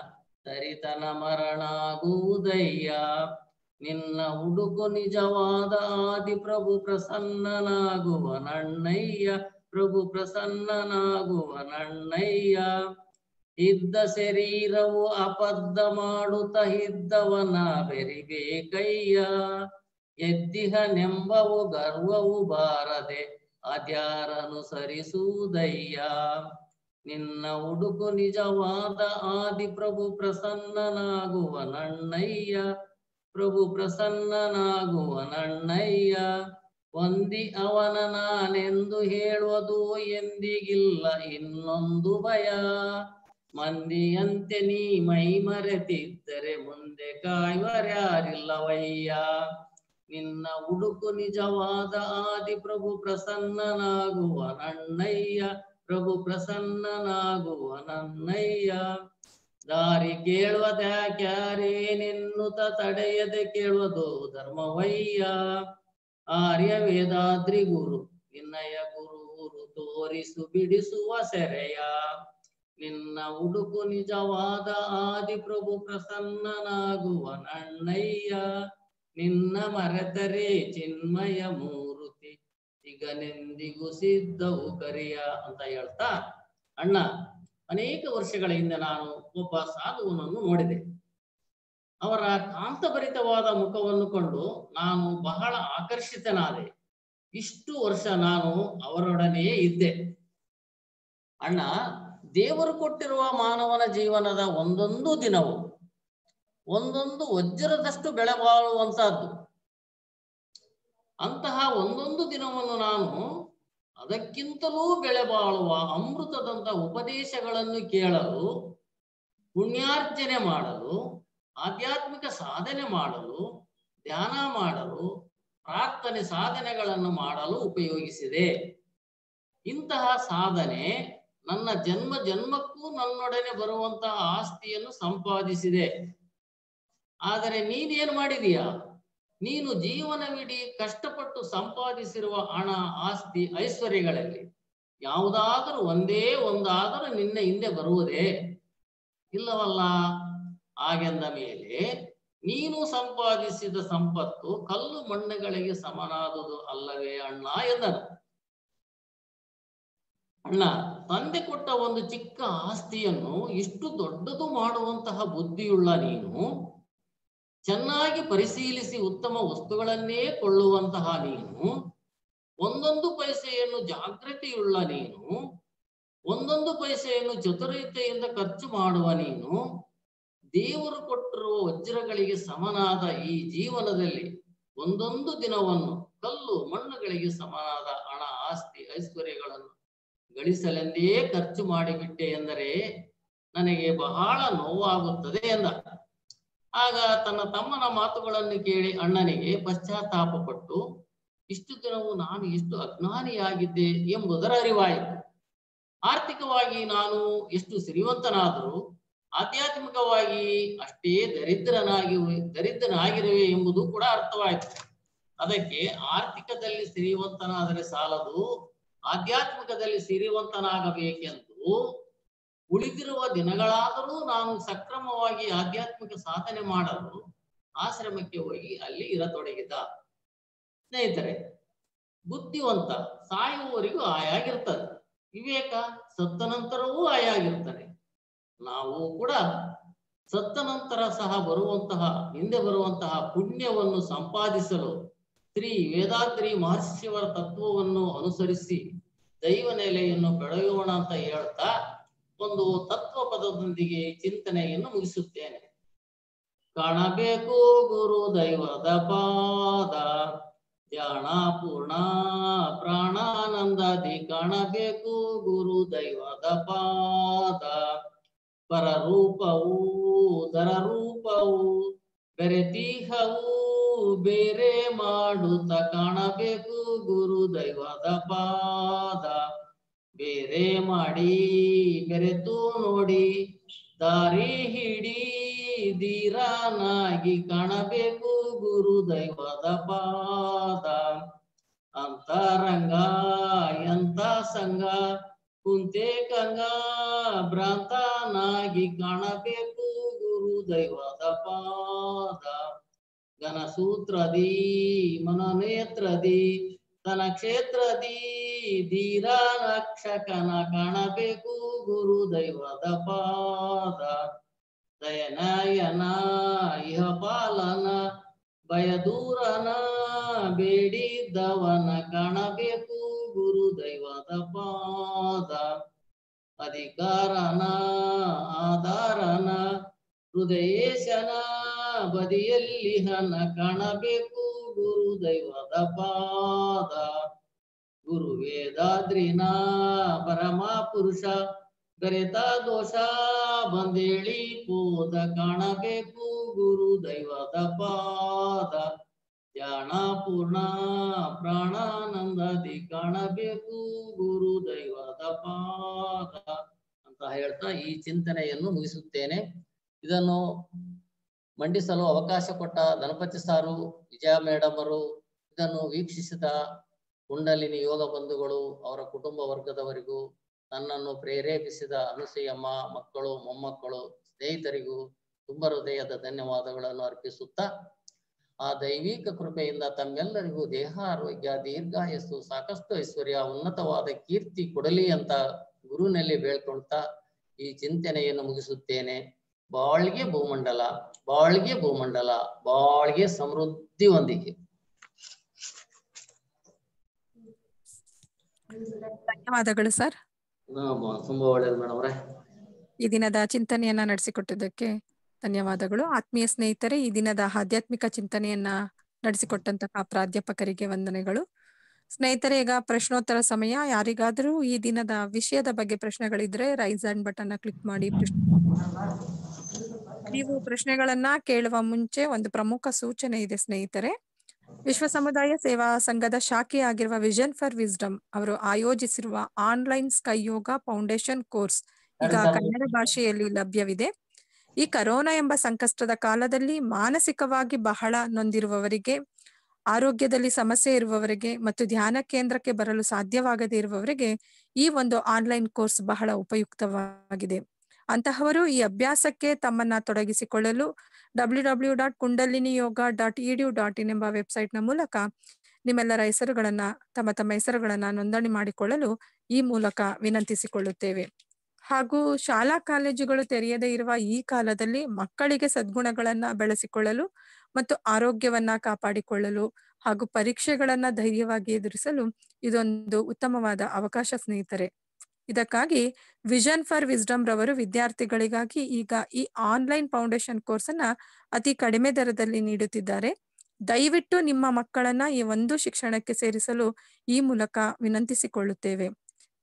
B: ತರಿತನ ಮರಣಾಗುವುದಯ್ಯ. ನಿನ್ನ ಹುಡುಕು ನಿಜವಾದ ಆದಿ, ಪ್ರಭು ಪ್ರಸನ್ನನಾಗುವ ನನ್ನಯ್ಯ, ಪ್ರಭು ಪ್ರಸನ್ನನಾಗುವ ನನ್ನಯ್ಯ. ಇದ್ದ ಶರೀರವು ಅಬದ್ಧ ಮಾಡುತ್ತ ಇದ್ದವನ ಬೆರಿಬೇಕಯ್ಯ. ಎದ್ದಿಹನೆಂಬವು ಗರ್ವವು ಬಾರದೆ ಅದ್ಯಾರನುಸರಿಸುವುದಯ್ಯ. ನಿನ್ನ ಹುಡುಕು ನಿಜವಾದ ಆದಿ, ಪ್ರಭು ಪ್ರಸನ್ನನಾಗುವ ನನ್ನಯ್ಯ, ಪ್ರಭು ಪ್ರಸನ್ನನಾಗುವ ನನ್ನಯ್ಯ. ಹೊಂದಿ ಅವನ ನಾನೆಂದು ಹೇಳುವುದು ಎಂದಿಗಿಲ್ಲ ಇನ್ನೊಂದು ಭಯ. ಮಂದಿಯಂತೆ ನೀ ಮೈ ಮರೆತಿದ್ದರೆ ಮುಂದೆ ಕಾಯುವರ್ಯಾರಿಲ್ಲವಯ್ಯ. ನಿನ್ನ ಹುಡುಕು ನಿಜವಾದ ಆದಿ, ಪ್ರಭು ಪ್ರಸನ್ನನಾಗುವ ನನ್ನಯ್ಯ, ಪ್ರಭು ಪ್ರಸನ್ನನಾಗುವ ನನ್ನಯ್ಯ. ದಾರಿ ಕೇಳುವುದ್ಯಾಕ್ಯಾರೇನೆನ್ನುತ್ತ ತಡೆಯದೆ ಕೇಳುವುದು ಧರ್ಮವಯ್ಯ. ಆರ್ಯ ವೇದಾದ್ರಿ ಗುರು ನಿನ್ನಯ ಗುರು ತೋರಿಸು ಬಿಡಿಸುವ ಸೆರೆಯ. ನಿನ್ನ ಹುಡುಕು ನಿಜವಾದ ಆದಿ, ಪ್ರಭು ಪ್ರಸನ್ನನಾಗುವ ನನ್ನಯ್ಯ. ನಿನ್ನ ಮರೆತರೆ ಚಿನ್ಮಯ ಮೂರುತಿ ಸಿಗನೆಂದಿಗೂ ಸಿದ್ಧವು ಕರಿಯ ಅಂತ ಹೇಳ್ತಾ, ಅಣ್ಣ, ಅನೇಕ ವರ್ಷಗಳ ಹಿಂದೆ ನಾನು ಒಬ್ಬ ಸಾಧುವನನ್ನು ನೋಡಿದೆ. ಅವರ ಕಾಂತಭರಿತವಾದ ಮುಖವನ್ನು ಕಂಡು ನಾನು ಬಹಳ ಆಕರ್ಷಿತನಾದೆ. ಇಷ್ಟು ವರ್ಷ ನಾನು ಅವರೊಡನೆಯೇ ಇದ್ದೆ. ಅಣ್ಣ, ದೇವರು ಕೊಟ್ಟಿರುವ ಮಾನವನ ಜೀವನದ ಒಂದೊಂದು ದಿನವು ಒಂದೊಂದು ವಜ್ರದಷ್ಟು ಬೆಳೆ ಬಾಳುವಂತಹದ್ದು. ಅಂತಹ ಒಂದೊಂದು ದಿನವನ್ನು ನಾನು ಅದಕ್ಕಿಂತಲೂ ಬೆಳೆ ಬಾಳುವ ಅಮೃತದಂತ ಉಪದೇಶಗಳನ್ನು ಕೇಳಲು, ಪುಣ್ಯಾರ್ಜನೆ ಮಾಡಲು, ಆಧ್ಯಾತ್ಮಿಕ ಸಾಧನೆ ಮಾಡಲು, ಧ್ಯಾನ ಮಾಡಲು, ಪ್ರಾರ್ಥನೆ ಸಾಧನೆಗಳನ್ನು ಮಾಡಲು ಉಪಯೋಗಿಸಿದೆ. ಇಂತಹ ಸಾಧನೆ ನನ್ನ ಜನ್ಮ ಜನ್ಮಕ್ಕೂ ನನ್ನೊಡನೆ ಬರುವಂತಹ ಆಸ್ತಿಯನ್ನು ಸಂಪಾದಿಸಿದೆ. ಆದರೆ ನೀನೇನು ಮಾಡಿದೀಯಾ? ನೀನು ಜೀವನವಿಡೀ ಕಷ್ಟಪಟ್ಟು ಸಂಪಾದಿಸಿರುವ ಹಣ, ಆಸ್ತಿ, ಐಶ್ವರ್ಯಗಳಲ್ಲಿ ಯಾವುದಾದರೂ ಒಂದೇ ಒಂದಾದರೂ ನಿನ್ನ ಹಿಂದೆ ಬರುವುದೇ? ಇಲ್ಲವಲ್ಲ. ಹಾಗೆಂದ ಮೇಲೆ ನೀನು ಸಂಪಾದಿಸಿದ ಸಂಪತ್ತು ಕಲ್ಲು ಮಣ್ಣುಗಳಿಗೆ ಸಮನಾದುದು ಅಲ್ಲವೇ ಅಣ್ಣ ಎಂದನು. ಅಣ್ಣ, ತಂದೆ ಕೊಟ್ಟ ಒಂದು ಚಿಕ್ಕ ಆಸ್ತಿಯನ್ನು ಇಷ್ಟು ದೊಡ್ಡದು ಮಾಡುವಂತಹ ಬುದ್ಧಿಯುಳ್ಳ ನೀನು, ಚೆನ್ನಾಗಿ ಪರಿಶೀಲಿಸಿ ಉತ್ತಮ ವಸ್ತುಗಳನ್ನೇ ಕೊಳ್ಳುವಂತಹ ನೀನು, ಒಂದೊಂದು ಪೈಸೆಯನ್ನು ಜಾಗೃತಿಯುಳ್ಳ ನೀನು, ಒಂದೊಂದು ಪೈಸೆಯನ್ನು ಚತುರತೆಯಿಂದ ಖರ್ಚು ಮಾಡುವ ನೀನು, ದೇವರು ಕೊಟ್ಟಿರುವ ವಜ್ರಗಳಿಗೆ ಸಮನಾದ ಈ ಜೀವನದಲ್ಲಿ ಒಂದೊಂದು ದಿನವನ್ನು ಕಲ್ಲು ಮಣ್ಣುಗಳಿಗೆ ಸಮನಾದ ಹಣ, ಆಸ್ತಿ, ಐಶ್ವರ್ಯಗಳನ್ನು ಗಳಿಸಲೆಂದೇ ಖರ್ಚು ಮಾಡಿಬಿಟ್ಟೆ ಎಂದರೆ ನನಗೆ ಬಹಳ ನೋವಾಗುತ್ತದೆ ಎಂದ. ಆಗ ತನ್ನ ತಮ್ಮನ ಮಾತುಗಳನ್ನು ಕೇಳಿ ಅಣ್ಣನಿಗೆ ಪಶ್ಚಾತ್ತಾಪಪಟ್ಟು, ಇಷ್ಟು ದಿನವೂ ನಾನು ಎಷ್ಟು ಅಜ್ಞಾನಿಯಾಗಿದ್ದೆ ಎಂಬುದರ ಅರಿವಾಯಿತು. ಆರ್ಥಿಕವಾಗಿ ನಾನು ಎಷ್ಟು ಶ್ರೀಮಂತನಾದರೂ ಆಧ್ಯಾತ್ಮಿಕವಾಗಿ ಅಷ್ಟೇ ದರಿದ್ರನಾಗಿರುವೆ ಎಂಬುದು ಕೂಡ ಅರ್ಥವಾಯಿತು. ಅದಕ್ಕೆ ಆರ್ಥಿಕದಲ್ಲಿ ಶ್ರೀಮಂತನಾದರೆ ಸಾಲದು, ಆಧ್ಯಾತ್ಮಿಕದಲ್ಲಿ ಶ್ರೀಮಂತನಾಗಬೇಕೆಂದು ಉಳಿದಿರುವ ದಿನಗಳಾದರೂ ನಾನು ಸಕ್ರಮವಾಗಿ ಆಧ್ಯಾತ್ಮಿಕ ಸಾಧನೆ ಮಾಡಲು ಆಶ್ರಮಕ್ಕೆ ಹೋಗಿ ಅಲ್ಲಿ ಇರತೊಡಗಿದ. ಸ್ನೇಹಿತರೆ, ಬುದ್ಧಿವಂತ ಸಾಯುವವರೆಗೂ ಆಯಾಗಿರ್ತದೆ, ವಿವೇಕ ಸತ್ತ ನಂತರವೂ ಆಯಾಗಿರ್ತಾನೆ. ನಾವು ಕೂಡ ಸತ್ತ ನಂತರ ಸಹ ಹಿಂದೆ ಬರುವಂತಹ ಪುಣ್ಯವನ್ನು ಸಂಪಾದಿಸಲು ಶ್ರೀ ವೇದಾದ್ರಿ ಮಹರ್ಷಿಯವರ ತತ್ವವನ್ನು ಅನುಸರಿಸಿ ದೈವ ನೆಲೆಯನ್ನು ಬೆಳೆಯೋಣ ಅಂತ ಹೇಳ್ತಾ ಒಂದು ತತ್ವ ಪದದೊಂದಿಗೆ ಚಿಂತನೆಯನ್ನು ಮುಗಿಸುತ್ತೇನೆ. ಕಾಣಬೇಕು ಗುರು ದೈವದ ಪಾದ, ಧ್ಯಾನ ಪೂರ್ಣ ಪ್ರಾಣಾನಂದದಿ ಕಾಣಬೇಕು ಗುರು ದೈವದ ಪಾದ. ಪರರೂಪವು ದರರೂಪವು ಬೆರೆತೀಹವು ಬೇರೆ ಮಾಡುತ್ತ ಕಾಣಬೇಕು ಗುರು ದೈವದ ಪಾದ. ಬೇರೆ ಮಾಡಿ ಬೆರೆತು ನೋಡಿ ದಾರಿ ಹಿಡಿ ಧೀರನಾಗಿ ಕಾಣಬೇಕು ಗುರು ದೈವದ ಪಾದ. ಅಂತರಂಗ ಎಂತ ಸಂಗ ಕುಂತೆ ಕಂಗ ಭ್ರಾಂತನಾಗಿ ಕಾಣಬೇಕು ಗುರು ದೈವದ ಪಾದ. ಘನಸೂತ್ರದಿ ಮನನೇತ್ರದಿ ತನ ಕ್ಷೇತ್ರದಿ ಧೀರ ರಕ್ಷಕನ ಕಾಣಬೇಕು ಗುರು ದೈವದ ಪಾದ. ದಯನಯನ ಇಹ ಪಾಲನ ಭಯದೂರನ ಬೇಡಿದ್ದವನ ಕಾಣಬೇಕು ಗುರು ದೈವದ ಪಾದ. ಅಧಿಕಾರನ ಆಧಾರನ ಹೃದಯೇಶನ ಬದಿಯಲ್ಲಿ ಹನ ಕಾಣಬೇಕು ಗುರು ದೈವದ ಪಾದ. ಗುರು ವೇದಾದ್ರಿನ ಪರಮ ಪುರುಷ ಬೆರೆತ ದೋಷ ಬಂದೇಳಿ ಪೋದ ಕಾಣಬೇಕು ಗುರು ದೈವದ ಪಾದ. ಧ್ಯಾನ ಪೂರ್ಣ ಪ್ರಾಣಾನಂದದಿ ಕಾಣಬೇಕು ಗುರು ದೈವದ ಪಾದ ಅಂತ ಹೇಳ್ತಾ ಈ ಚಿಂತನೆಯನ್ನು ಮುಗಿಸುತ್ತೇನೆ. ಇದನ್ನು ಮಂಡಿಸಲು ಅವಕಾಶ ಕೊಟ್ಟ ಗಣಪತಿ ಸಾರು, ವಿಜಯ ಮೇಡಮ್ ಅವರು, ಇದನ್ನು ವೀಕ್ಷಿಸಿದ ಕುಂಡಲಿನಿ ಯೋಗ ಬಂಧುಗಳು, ಅವರ ಕುಟುಂಬ ವರ್ಗದವರಿಗೂ, ನನ್ನನ್ನು ಪ್ರೇರೇಪಿಸಿದ ಅನುಸೂಯಮ್ಮ ಮಕ್ಕಳು, ಮೊಮ್ಮಕ್ಕಳು, ಸ್ನೇಹಿತರಿಗೂ ತುಂಬ ಹೃದಯದ ಧನ್ಯವಾದಗಳನ್ನು ಅರ್ಪಿಸುತ್ತಾ, ಆ ದೈವಿಕ ಕೃಪೆಯಿಂದ ತಮ್ಮೆಲ್ಲರಿಗೂ ದೇಹ ಆರೋಗ್ಯ, ದೀರ್ಘಾಯಸ್ಸು, ಸಾಕಷ್ಟು ಐಶ್ವರ್ಯ, ಉನ್ನತವಾದ ಕೀರ್ತಿ ಕೊಡಲಿ ಅಂತ ಗುರುನಲ್ಲಿ ಬೇಳ್ಕೊಳ್ತಾ ಈ ಚಿಂತನೆಯನ್ನು ಮುಗಿಸುತ್ತೇನೆ. ಬಾಳ್ಗೆ ಭೂಮಂಡಲ, ಬಾಳ್ಗೆ ಭೂಮಂಡಲ, ಬಾಳ್ಗೆ ಸಮೃದ್ಧಿಯೊಂದಿಗೆ.
A: ಧನ್ಯವಾದಗಳು ಸರ್.
B: ತುಂಬಾ ಒಳ್ಳೇದು ಮೇಡಮ್ ಅವರೇ.
A: ಈ ದಿನದ ಚಿಂತನೆಯನ್ನ ನಡೆಸಿಕೊಟ್ಟಿದ್ದಕ್ಕೆ ಧನ್ಯವಾದಗಳು. ಆತ್ಮೀಯ ಸ್ನೇಹಿತರೆ, ಈ ದಿನದ ಆಧ್ಯಾತ್ಮಿಕ ಚಿಂತನೆಯನ್ನ ನಡೆಸಿಕೊಟ್ಟಂತಹ ಪ್ರಾಧ್ಯಾಪಕರಿಗೆ ವಂದನೆಗಳು. ಸ್ನೇಹಿತರೆ, ಈಗ ಪ್ರಶ್ನೋತ್ತರ ಸಮಯ. ಯಾರಿಗಾದರೂ ಈ ದಿನದ ವಿಷಯದ ಬಗ್ಗೆ ಪ್ರಶ್ನೆಗಳಿದ್ರೆ ರೈಸ್ ಹ್ಯಾಂಡ್ ಬಟನ್ ಕ್ಲಿಕ್ ಮಾಡಿ ನೀವು ಪ್ರಶ್ನೆಗಳನ್ನ ಕೇಳುವ ಮುಂಚೆ ಒಂದು ಪ್ರಮುಖ ಸೂಚನೆ ಇದೆ ಸ್ನೇಹಿತರೆ. ವಿಶ್ವ ಸಮುದಾಯ ಸೇವಾ ಸಂಘದ ಶಾಖೆಯಾಗಿರುವ ವಿಷನ್ ಫಾರ್ ವಿಸ್ಡಮ್ ಅವರು ಆಯೋಜಿಸಿರುವ ಆನ್ಲೈನ್ ಸ್ಕೈ ಯೋಗ ಫೌಂಡೇಶನ್ ಕೋರ್ಸ್ ಈಗ ಕನ್ನಡ ಭಾಷೆಯಲ್ಲಿ ಲಭ್ಯವಿದೆ. ಈ ಕರೋನಾ ಎಂಬ ಸಂಕಷ್ಟದ ಕಾಲದಲ್ಲಿ ಮಾನಸಿಕವಾಗಿ ಬಹಳ ನೊಂದಿರುವವರಿಗೆ, ಆರೋಗ್ಯದಲ್ಲಿ ಸಮಸ್ಯೆ ಇರುವವರಿಗೆ ಮತ್ತು ಧ್ಯಾನ ಕೇಂದ್ರಕ್ಕೆ ಬರಲು ಸಾಧ್ಯವಾಗದೇ ಇರುವವರಿಗೆ ಈ ಒಂದು ಆನ್ಲೈನ್ ಕೋರ್ಸ್ ಬಹಳ ಉಪಯುಕ್ತವಾಗಿದೆ. ಅಂತಹವರು ಈ ಅಭ್ಯಾಸಕ್ಕೆ ತಮ್ಮನ್ನ ತೊಡಗಿಸಿಕೊಳ್ಳಲು www.kundaliniyoga.edu.in ಎಂಬ ವೆಬ್ಸೈಟ್ನ ಮೂಲಕ ನಿಮ್ಮೆಲ್ಲರ ಹೆಸರುಗಳನ್ನ ತಮ್ಮ ಹೆಸರುಗಳನ್ನ ನೋಂದಣಿ ಮಾಡಿಕೊಳ್ಳಲು ಈ ಮೂಲಕ ವಿನಂತಿಸಿಕೊಳ್ಳುತ್ತೇವೆ. ಹಾಗೂ ಶಾಲಾ ಕಾಲೇಜುಗಳು ತೆರೆಯದೇ ಇರುವ ಈ ಕಾಲದಲ್ಲಿ ಮಕ್ಕಳಿಗೆ ಸದ್ಗುಣಗಳನ್ನ ಬೆಳೆಸಿಕೊಳ್ಳಲು ಮತ್ತು ಆರೋಗ್ಯವನ್ನ ಕಾಪಾಡಿಕೊಳ್ಳಲು ಹಾಗೂ ಪರೀಕ್ಷೆಗಳನ್ನ ಧೈರ್ಯವಾಗಿ ಎದುರಿಸಲು ಇದೊಂದು ಉತ್ತಮವಾದ ಅವಕಾಶ ಸ್ನೇಹಿತರೆ. ಇದಕ್ಕಾಗಿ ವಿಷನ್ ಫಾರ್ ವಿಸ್ಡಮ್ ರವರು ವಿದ್ಯಾರ್ಥಿಗಳಿಗಾಗಿ ಈಗ ಈ ಆನ್ಲೈನ್ ಫೌಂಡೇಶನ್ ಕೋರ್ಸ್ ಅನ್ನ ಅತಿ ಕಡಿಮೆ ದರದಲ್ಲಿ ನೀಡುತ್ತಿದ್ದಾರೆ. ದಯವಿಟ್ಟು ನಿಮ್ಮ ಮಕ್ಕಳನ್ನ ಈ ಒಂದು ಶಿಕ್ಷಣಕ್ಕೆ ಸೇರಿಸಲು ಈ ಮೂಲಕ ವಿನಂತಿಸಿಕೊಳ್ಳುತ್ತೇವೆ.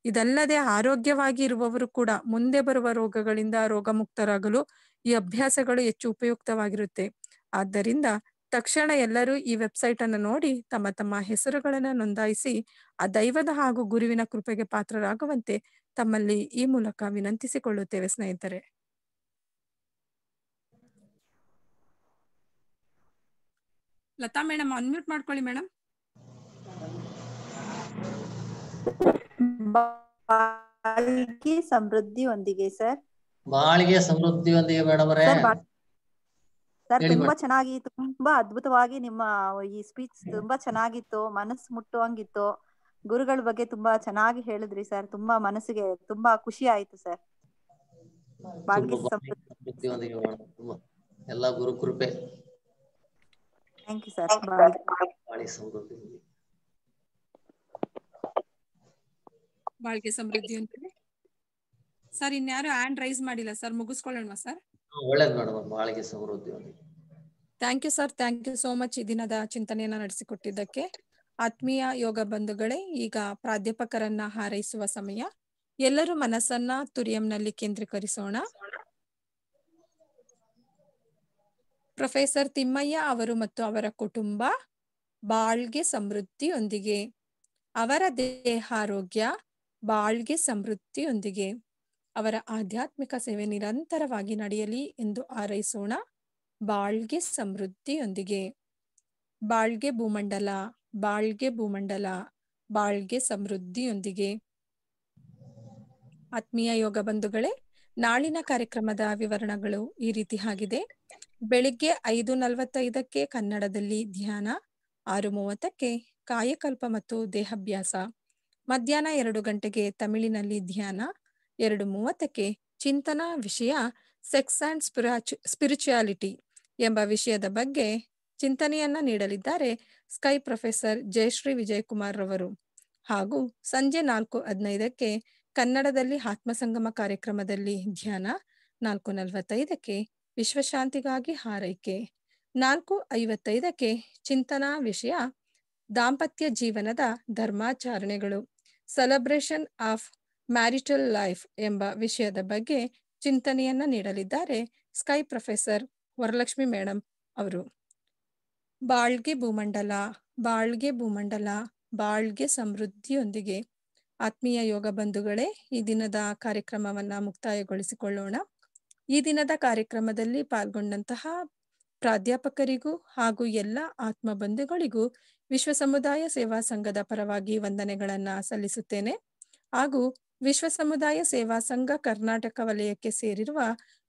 A: ಇದಲ್ಲದೆ ಆರೋಗ್ಯವಾಗಿ ಇರುವವರು ಕೂಡ ಮುಂದೆ ಬರುವ ರೋಗಗಳಿಂದ ರೋಗಮುಕ್ತರಾಗಲು ಈ ಅಭ್ಯಾಸಗಳು ಹೆಚ್ಚು ಉಪಯುಕ್ತವಾಗಿರುತ್ತೆ. ಆದ್ದರಿಂದ ತಕ್ಷಣ ಎಲ್ಲರೂ ಈ ವೆಬ್ಸೈಟ್ ಅನ್ನು ನೋಡಿ ತಮ್ಮ ಹೆಸರುಗಳನ್ನ ನೋಂದಾಯಿಸಿ ಆ ದೈವದ ಹಾಗೂ ಗುರುವಿನ ಕೃಪೆಗೆ ಪಾತ್ರರಾಗುವಂತೆ ತಮ್ಮಲ್ಲಿ ಈ ಮೂಲಕ ವಿನಂತಿಸಿಕೊಳ್ಳುತ್ತೇವೆ ಸ್ನೇಹಿತರೆ. ಲತಾ ಮೇಡಮ್ ಅನ್ಮ್ಯೂಟ್ ಮಾಡ್ಕೊಳ್ಳಿ ಮೇಡಮ್.
C: ಬಾಳ್ಗೆ ಸಮೃದ್ಧಿಯೊಂದಿಗೆ ಸರ್.
B: ಬಾಳ್ಗೆ ಸಮೃದ್ಧಿಯೊಂದಿಗೆ ಮೇಡಮ್ ಅವರೇ.
C: ಸರ್ ತುಂಬಾ ಚೆನ್ನಾಗಿತ್ತು, ತುಂಬಾ ಅದ್ಭುತವಾಗಿ ನಿಮ್ಮ ಈ ಸ್ಪೀಚ್ ತುಂಬಾ ಚೆನ್ನಾಗಿತ್ತು, ಮನಸ್ಸು ಮುಟ್ಟುವಂಗಿತ್ತು. ಗುರುಗಳ ಬಗ್ಗೆ ತುಂಬಾ ಚೆನ್ನಾಗಿ ಹೇಳಿದ್ರಿ ಸರ್. ತುಂಬಾ ಮನಸ್ಸಿಗೆ ತುಂಬಾ ಖುಷಿ ಆಯ್ತು ಸರ್. ಬಾಳ್ಗೆ
B: ಸಮೃದ್ಧಿಯೊಂದಿಗೆ ಎಲ್ಲ ಗುರು ಕೃಪೆ.
C: Thank you sir.
B: ಬಾಳ್ಗೆ ಸಮೃದ್ಧಿ,
A: ಬಾಳ್ಗೆ ಸಮೃದ್ಧಿಯೊಂದಿಗೆ. ಸರ್ ಇನ್ಯಾರು ಹ್ಯಾಂಡ್ ರೈಸ್ ಮಾಡಿಲ್ಲ ಸರ್, ಮುಗಿಸ್ಕೊಳ್ಳೋಣ ಸರ್.
B: ಒಳ್ಳೇದು ಮೇಡಮ್. ಬಾಳ್ಗೆ ಸಮೃದ್ಧಿಯೊಂದಿಗೆ.
A: Thank you sir, thank you so much ಈ ದಿನದ ಚಿಂತನೆಯನ್ನ ನಡೆಸಿಕೊಟ್ಟಿದ್ದಕ್ಕೆ. ಆತ್ಮೀಯ ಯೋಗ ಬಂಧುಗಳೇ, ಈಗ ಪ್ರಾಧ್ಯಾಪಕರನ್ನ ಹಾರೈಸುವ ಸಮಯ. ಎಲ್ಲರೂ ಮನಸ್ಸನ್ನ ತುರಿಯಂನಲ್ಲಿ ಕೇಂದ್ರೀಕರಿಸೋಣ. ಪ್ರೊಫೆಸರ್ ತಿಮ್ಮಯ್ಯ ಅವರು ಮತ್ತು ಅವರ ಕುಟುಂಬ ಬಾಳ್ಗೆ ಸಮೃದ್ಧಿಯೊಂದಿಗೆ, ಅವರ ದೇಹಾರೋಗ್ಯ ಬಾಳ್ಗೆ ಸಮೃದ್ಧಿಯೊಂದಿಗೆ, ಅವರ ಆಧ್ಯಾತ್ಮಿಕ ಸೇವೆ ನಿರಂತರವಾಗಿ ನಡೆಯಲಿ ಎಂದು ಹಾರೈಸೋಣ. ಬಾಳ್ಗೆ ಸಮೃದ್ಧಿಯೊಂದಿಗೆ. ಬಾಳ್ಗೆ ಭೂಮಂಡಲ, ಬಾಳ್ಗೆ ಭೂಮಂಡಲ, ಬಾಳ್ಗೆ ಸಮೃದ್ಧಿಯೊಂದಿಗೆ. ಆತ್ಮೀಯ ಯೋಗ ಬಂಧುಗಳೇ, ನಾಳಿನ ಕಾರ್ಯಕ್ರಮದ ವಿವರಣೆಗಳು ಈ ರೀತಿ ಆಗಿದೆ. ಬೆಳಿಗ್ಗೆ 5:45ಕ್ಕೆ ಕನ್ನಡದಲ್ಲಿ ಧ್ಯಾನ, 6:30ಕ್ಕೆ ಕಾಯಕಲ್ಪ ಮತ್ತು ದೇಹಾಭ್ಯಾಸ, ಮಧ್ಯಾಹ್ನ 2 ಗಂಟೆಗೆ ತಮಿಳಿನಲ್ಲಿ ಧ್ಯಾನ, 2:30ಕ್ಕೆ ಚಿಂತನ ವಿಷಯ ಸೆಕ್ಸ್ ಅಂಡ್ ಸ್ಪಿರಿಚುಯಾಲಿಟಿ ಎಂಬ ವಿಷಯದ ಬಗ್ಗೆ ಚಿಂತನೆಯನ್ನ ನೀಡಲಿದ್ದಾರೆ ಸ್ಕೈ ಪ್ರೊಫೆಸರ್ ಜಯಶ್ರೀ ವಿಜಯಕುಮಾರ್ ರವರು. ಹಾಗೂ ಸಂಜೆ 4:15ಕ್ಕೆ ಕನ್ನಡದಲ್ಲಿ ಆತ್ಮಸಂಗಮ ಕಾರ್ಯಕ್ರಮದಲ್ಲಿ ಧ್ಯಾನ, 4:45ಕ್ಕೆ ವಿಶ್ವಶಾಂತಿಗಾಗಿ ಹಾರೈಕೆ, 4:55ಕ್ಕೆ ಚಿಂತನಾ ವಿಷಯ ದಾಂಪತ್ಯ ಜೀವನದ ಧರ್ಮಾಚರಣೆಗಳು, ಸೆಲೆಬ್ರೇಷನ್ ಆಫ್ ಮ್ಯಾರಿಟಲ್ ಲೈಫ್ ಎಂಬ ವಿಷಯದ ಬಗ್ಗೆ ಚಿಂತನೆಯನ್ನ ನೀಡಲಿದ್ದಾರೆ ಸ್ಕೈ ಪ್ರೊಫೆಸರ್ ವರಲಕ್ಷ್ಮಿ ಮೇಡಮ್ ಅವರು. ಬಾಳ್ಗೆ ಭೂಮಂಡಲ, ಬಾಳ್ಗೆ ಭೂಮಂಡಲ, ಬಾಳ್ಗೆ ಸಮೃದ್ಧಿಯೊಂದಿಗೆ. ಆತ್ಮೀಯ ಯೋಗ ಬಂಧುಗಳೇ, ಈ ದಿನದ ಕಾರ್ಯಕ್ರಮವನ್ನ ಮುಕ್ತಾಯಗೊಳಿಸಿಕೊಳ್ಳೋಣ. ಈ ದಿನದ ಕಾರ್ಯಕ್ರಮದಲ್ಲಿ ಪಾಲ್ಗೊಂಡಂತಹ ಪ್ರಾಧ್ಯಾಪಕರಿಗೂ ಹಾಗೂ ಎಲ್ಲ ಆತ್ಮ ಬಂಧುಗಳಿಗೂ ವಿಶ್ವ ಸಮುದಾಯ ಸೇವಾ ಸಂಘದ ಪರವಾಗಿ ವಂದನೆಗಳನ್ನ ಸಲ್ಲಿಸುತ್ತೇನೆ. ಹಾಗೂ ವಿಶ್ವ ಸಮುದಾಯ ಸೇವಾ ಸಂಘ ಕರ್ನಾಟಕ ವಲಯಕ್ಕೆ ಸೇರಿರುವ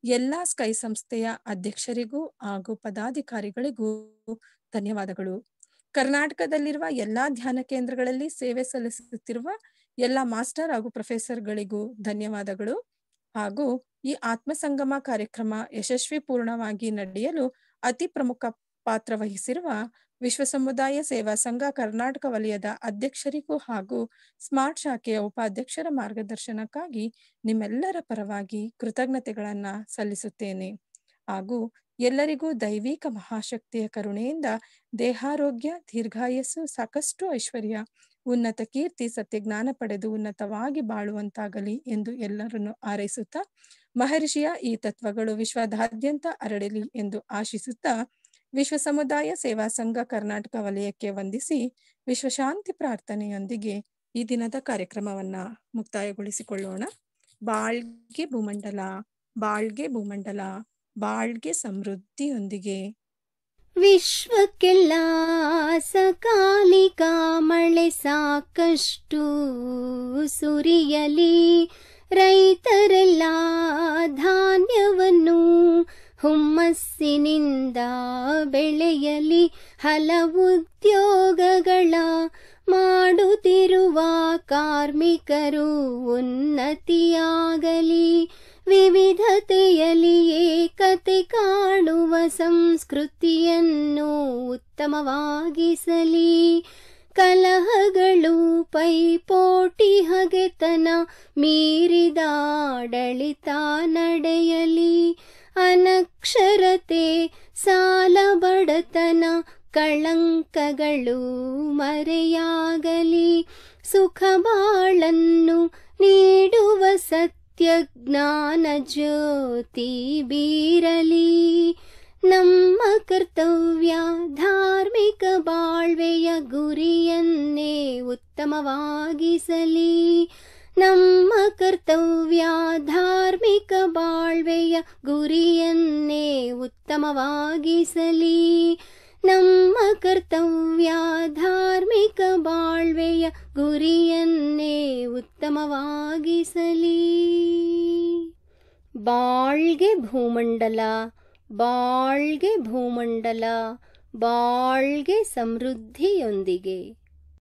A: ಎಲ್ಲ ಸ್ಕೈ ಸಂಸ್ಥೆಯ ಅಧ್ಯಕ್ಷರಿಗೂ ಹಾಗೂ ಪದಾಧಿಕಾರಿಗಳಿಗೂ ಧನ್ಯವಾದಗಳು. ಕರ್ನಾಟಕದಲ್ಲಿರುವ ಎಲ್ಲಾ ಧ್ಯಾನ ಕೇಂದ್ರಗಳಲ್ಲಿ ಸೇವೆ ಸಲ್ಲಿಸುತ್ತಿರುವ ಎಲ್ಲ ಮಾಸ್ಟರ್ ಹಾಗೂ ಪ್ರೊಫೆಸರ್ಗಳಿಗೂ ಧನ್ಯವಾದಗಳು. ಹಾಗೂ ಈ ಆತ್ಮಸಂಗಮ ಕಾರ್ಯಕ್ರಮ ಯಶಸ್ವಿ ಪೂರ್ಣವಾಗಿ ನಡೆಯಲು ಅತಿ ಪ್ರಮುಖ ಪಾತ್ರ ವಹಿಸಿರುವ ವಿಶ್ವ ಸಮುದಾಯ ಸೇವಾ ಸಂಘ ಕರ್ನಾಟಕ ವಲಯದ ಅಧ್ಯಕ್ಷರಿಗೂ ಹಾಗೂ ಸ್ಮಾರ್ಟ್ ಶಾಖೆಯ ಉಪಾಧ್ಯಕ್ಷರ ಮಾರ್ಗದರ್ಶನಕ್ಕಾಗಿ ನಿಮ್ಮೆಲ್ಲರ ಪರವಾಗಿ ಕೃತಜ್ಞತೆಗಳನ್ನ ಸಲ್ಲಿಸುತ್ತೇನೆ. ಹಾಗೂ ಎಲ್ಲರಿಗೂ ದೈವಿಕ ಮಹಾಶಕ್ತಿಯ ಕರುಣೆಯಿಂದ ದೇಹಾರೋಗ್ಯ, ದೀರ್ಘಾಯಸ್ಸು, ಸಾಕಷ್ಟು ಐಶ್ವರ್ಯ, ಉನ್ನತ ಕೀರ್ತಿ, ಸತ್ಯಜ್ಞಾನ ಪಡೆದು ಉನ್ನತವಾಗಿ ಬಾಳುವಂತಾಗಲಿ ಎಂದು ಎಲ್ಲರನ್ನು ಹಾರೈಸುತ್ತಾ, ಮಹರ್ಷಿಯ ಈ ತತ್ವಗಳು ವಿಶ್ವದಾದ್ಯಂತ ಹರಡಲಿ ಎಂದು ಆಶಿಸುತ್ತಾ, ವಿಶ್ವ ಸಮುದಾಯ ಸೇವಾ ಸಂಘ ಕರ್ನಾಟಕ ವಲಯಕ್ಕೆ ವಂದಿಸಿ ವಿಶ್ವಶಾಂತಿ ಪ್ರಾರ್ಥನೆಯೊಂದಿಗೆ ಈ ದಿನದ ಕಾರ್ಯಕ್ರಮವನ್ನ ಮುಕ್ತಾಯಗೊಳಿಸಿಕೊಳ್ಳೋಣ. ಬಾಳ್ಗೆ ಭೂಮಂಡಲ, ಬಾಳ್ಗೆ ಭೂಮಂಡಲ, ಬಾಳ್ಗೆ ಸಮೃದ್ಧಿಯೊಂದಿಗೆ.
D: ವಿಶ್ವಕ್ಕೆಲ್ಲ ಸಕಾಲಿಕ ಮಳೆ ಸಾಕಷ್ಟು ಸುರಿಯಲಿ, ರೈತರೆಲ್ಲ ಧಾನ್ಯವನ್ನು ಹುಮ್ಮಸ್ಸಿನಿಂದ ಬೆಳೆಯಲಿ, ಹಲವು ಉದ್ಯೋಗಗಳ ಮಾಡುತ್ತಿರುವ ಕಾರ್ಮಿಕರು ಉನ್ನತಿಯಾಗಲಿ, ವಿವಿಧತೆಯಲ್ಲಿ ಏಕತೆ ಕಾಣುವ ಸಂಸ್ಕೃತಿಯನ್ನು ಉತ್ತಮವಾಗಿಸಲಿ, ಕಲಹಗಳು ಪೈಪೋಟಿ ಹಗೆತನ ಮೀರಿದ ಆಡಳಿತ ನಡೆಯಲಿ, ಅನಕ್ಷರತೆ ಸಾಲ ಬಡತನ ಕಳಂಕಗಳು ಮರೆಯಾಗಲಿ, ಸುಖ ಬಾಳನ್ನು ನೀಡುವ ಸತ್ಯ ಜ್ಞಾನ ಜ್ಯೋತಿ ಬೀರಲಿ, ನಮ್ಮ ಕರ್ತವ್ಯ ಧಾರ್ಮಿಕ ಬಾಳ್ವೆಯ ಗುರಿಯನ್ನೇ ಉತ್ತಮವಾಗಿಸಲಿ, ನಮ್ಮ ಕರ್ತವ್ಯ ಧಾರ್ಮಿಕ ಬಾಳ್ವೆಯ ಗುರಿಯನ್ನೇ ಉತ್ತಮವಾಗಿಸಲಿ, ನಮ್ಮ ಕರ್ತವ್ಯ ಧಾರ್ಮಿಕ ಬಾಳ್ವೆಯ ಗುರಿಯನ್ನೇ ಉತ್ತಮವಾಗಿಸಲಿ. ಬಾಳ್ಗೆ ಭೂಮಂಡಲ, ಬಾಳ್ಗೆ ಭೂಮಂಡಲ, ಬಾಳ್ಗೆ ಸಮೃದ್ಧಿಯೊಂದಿಗೆ.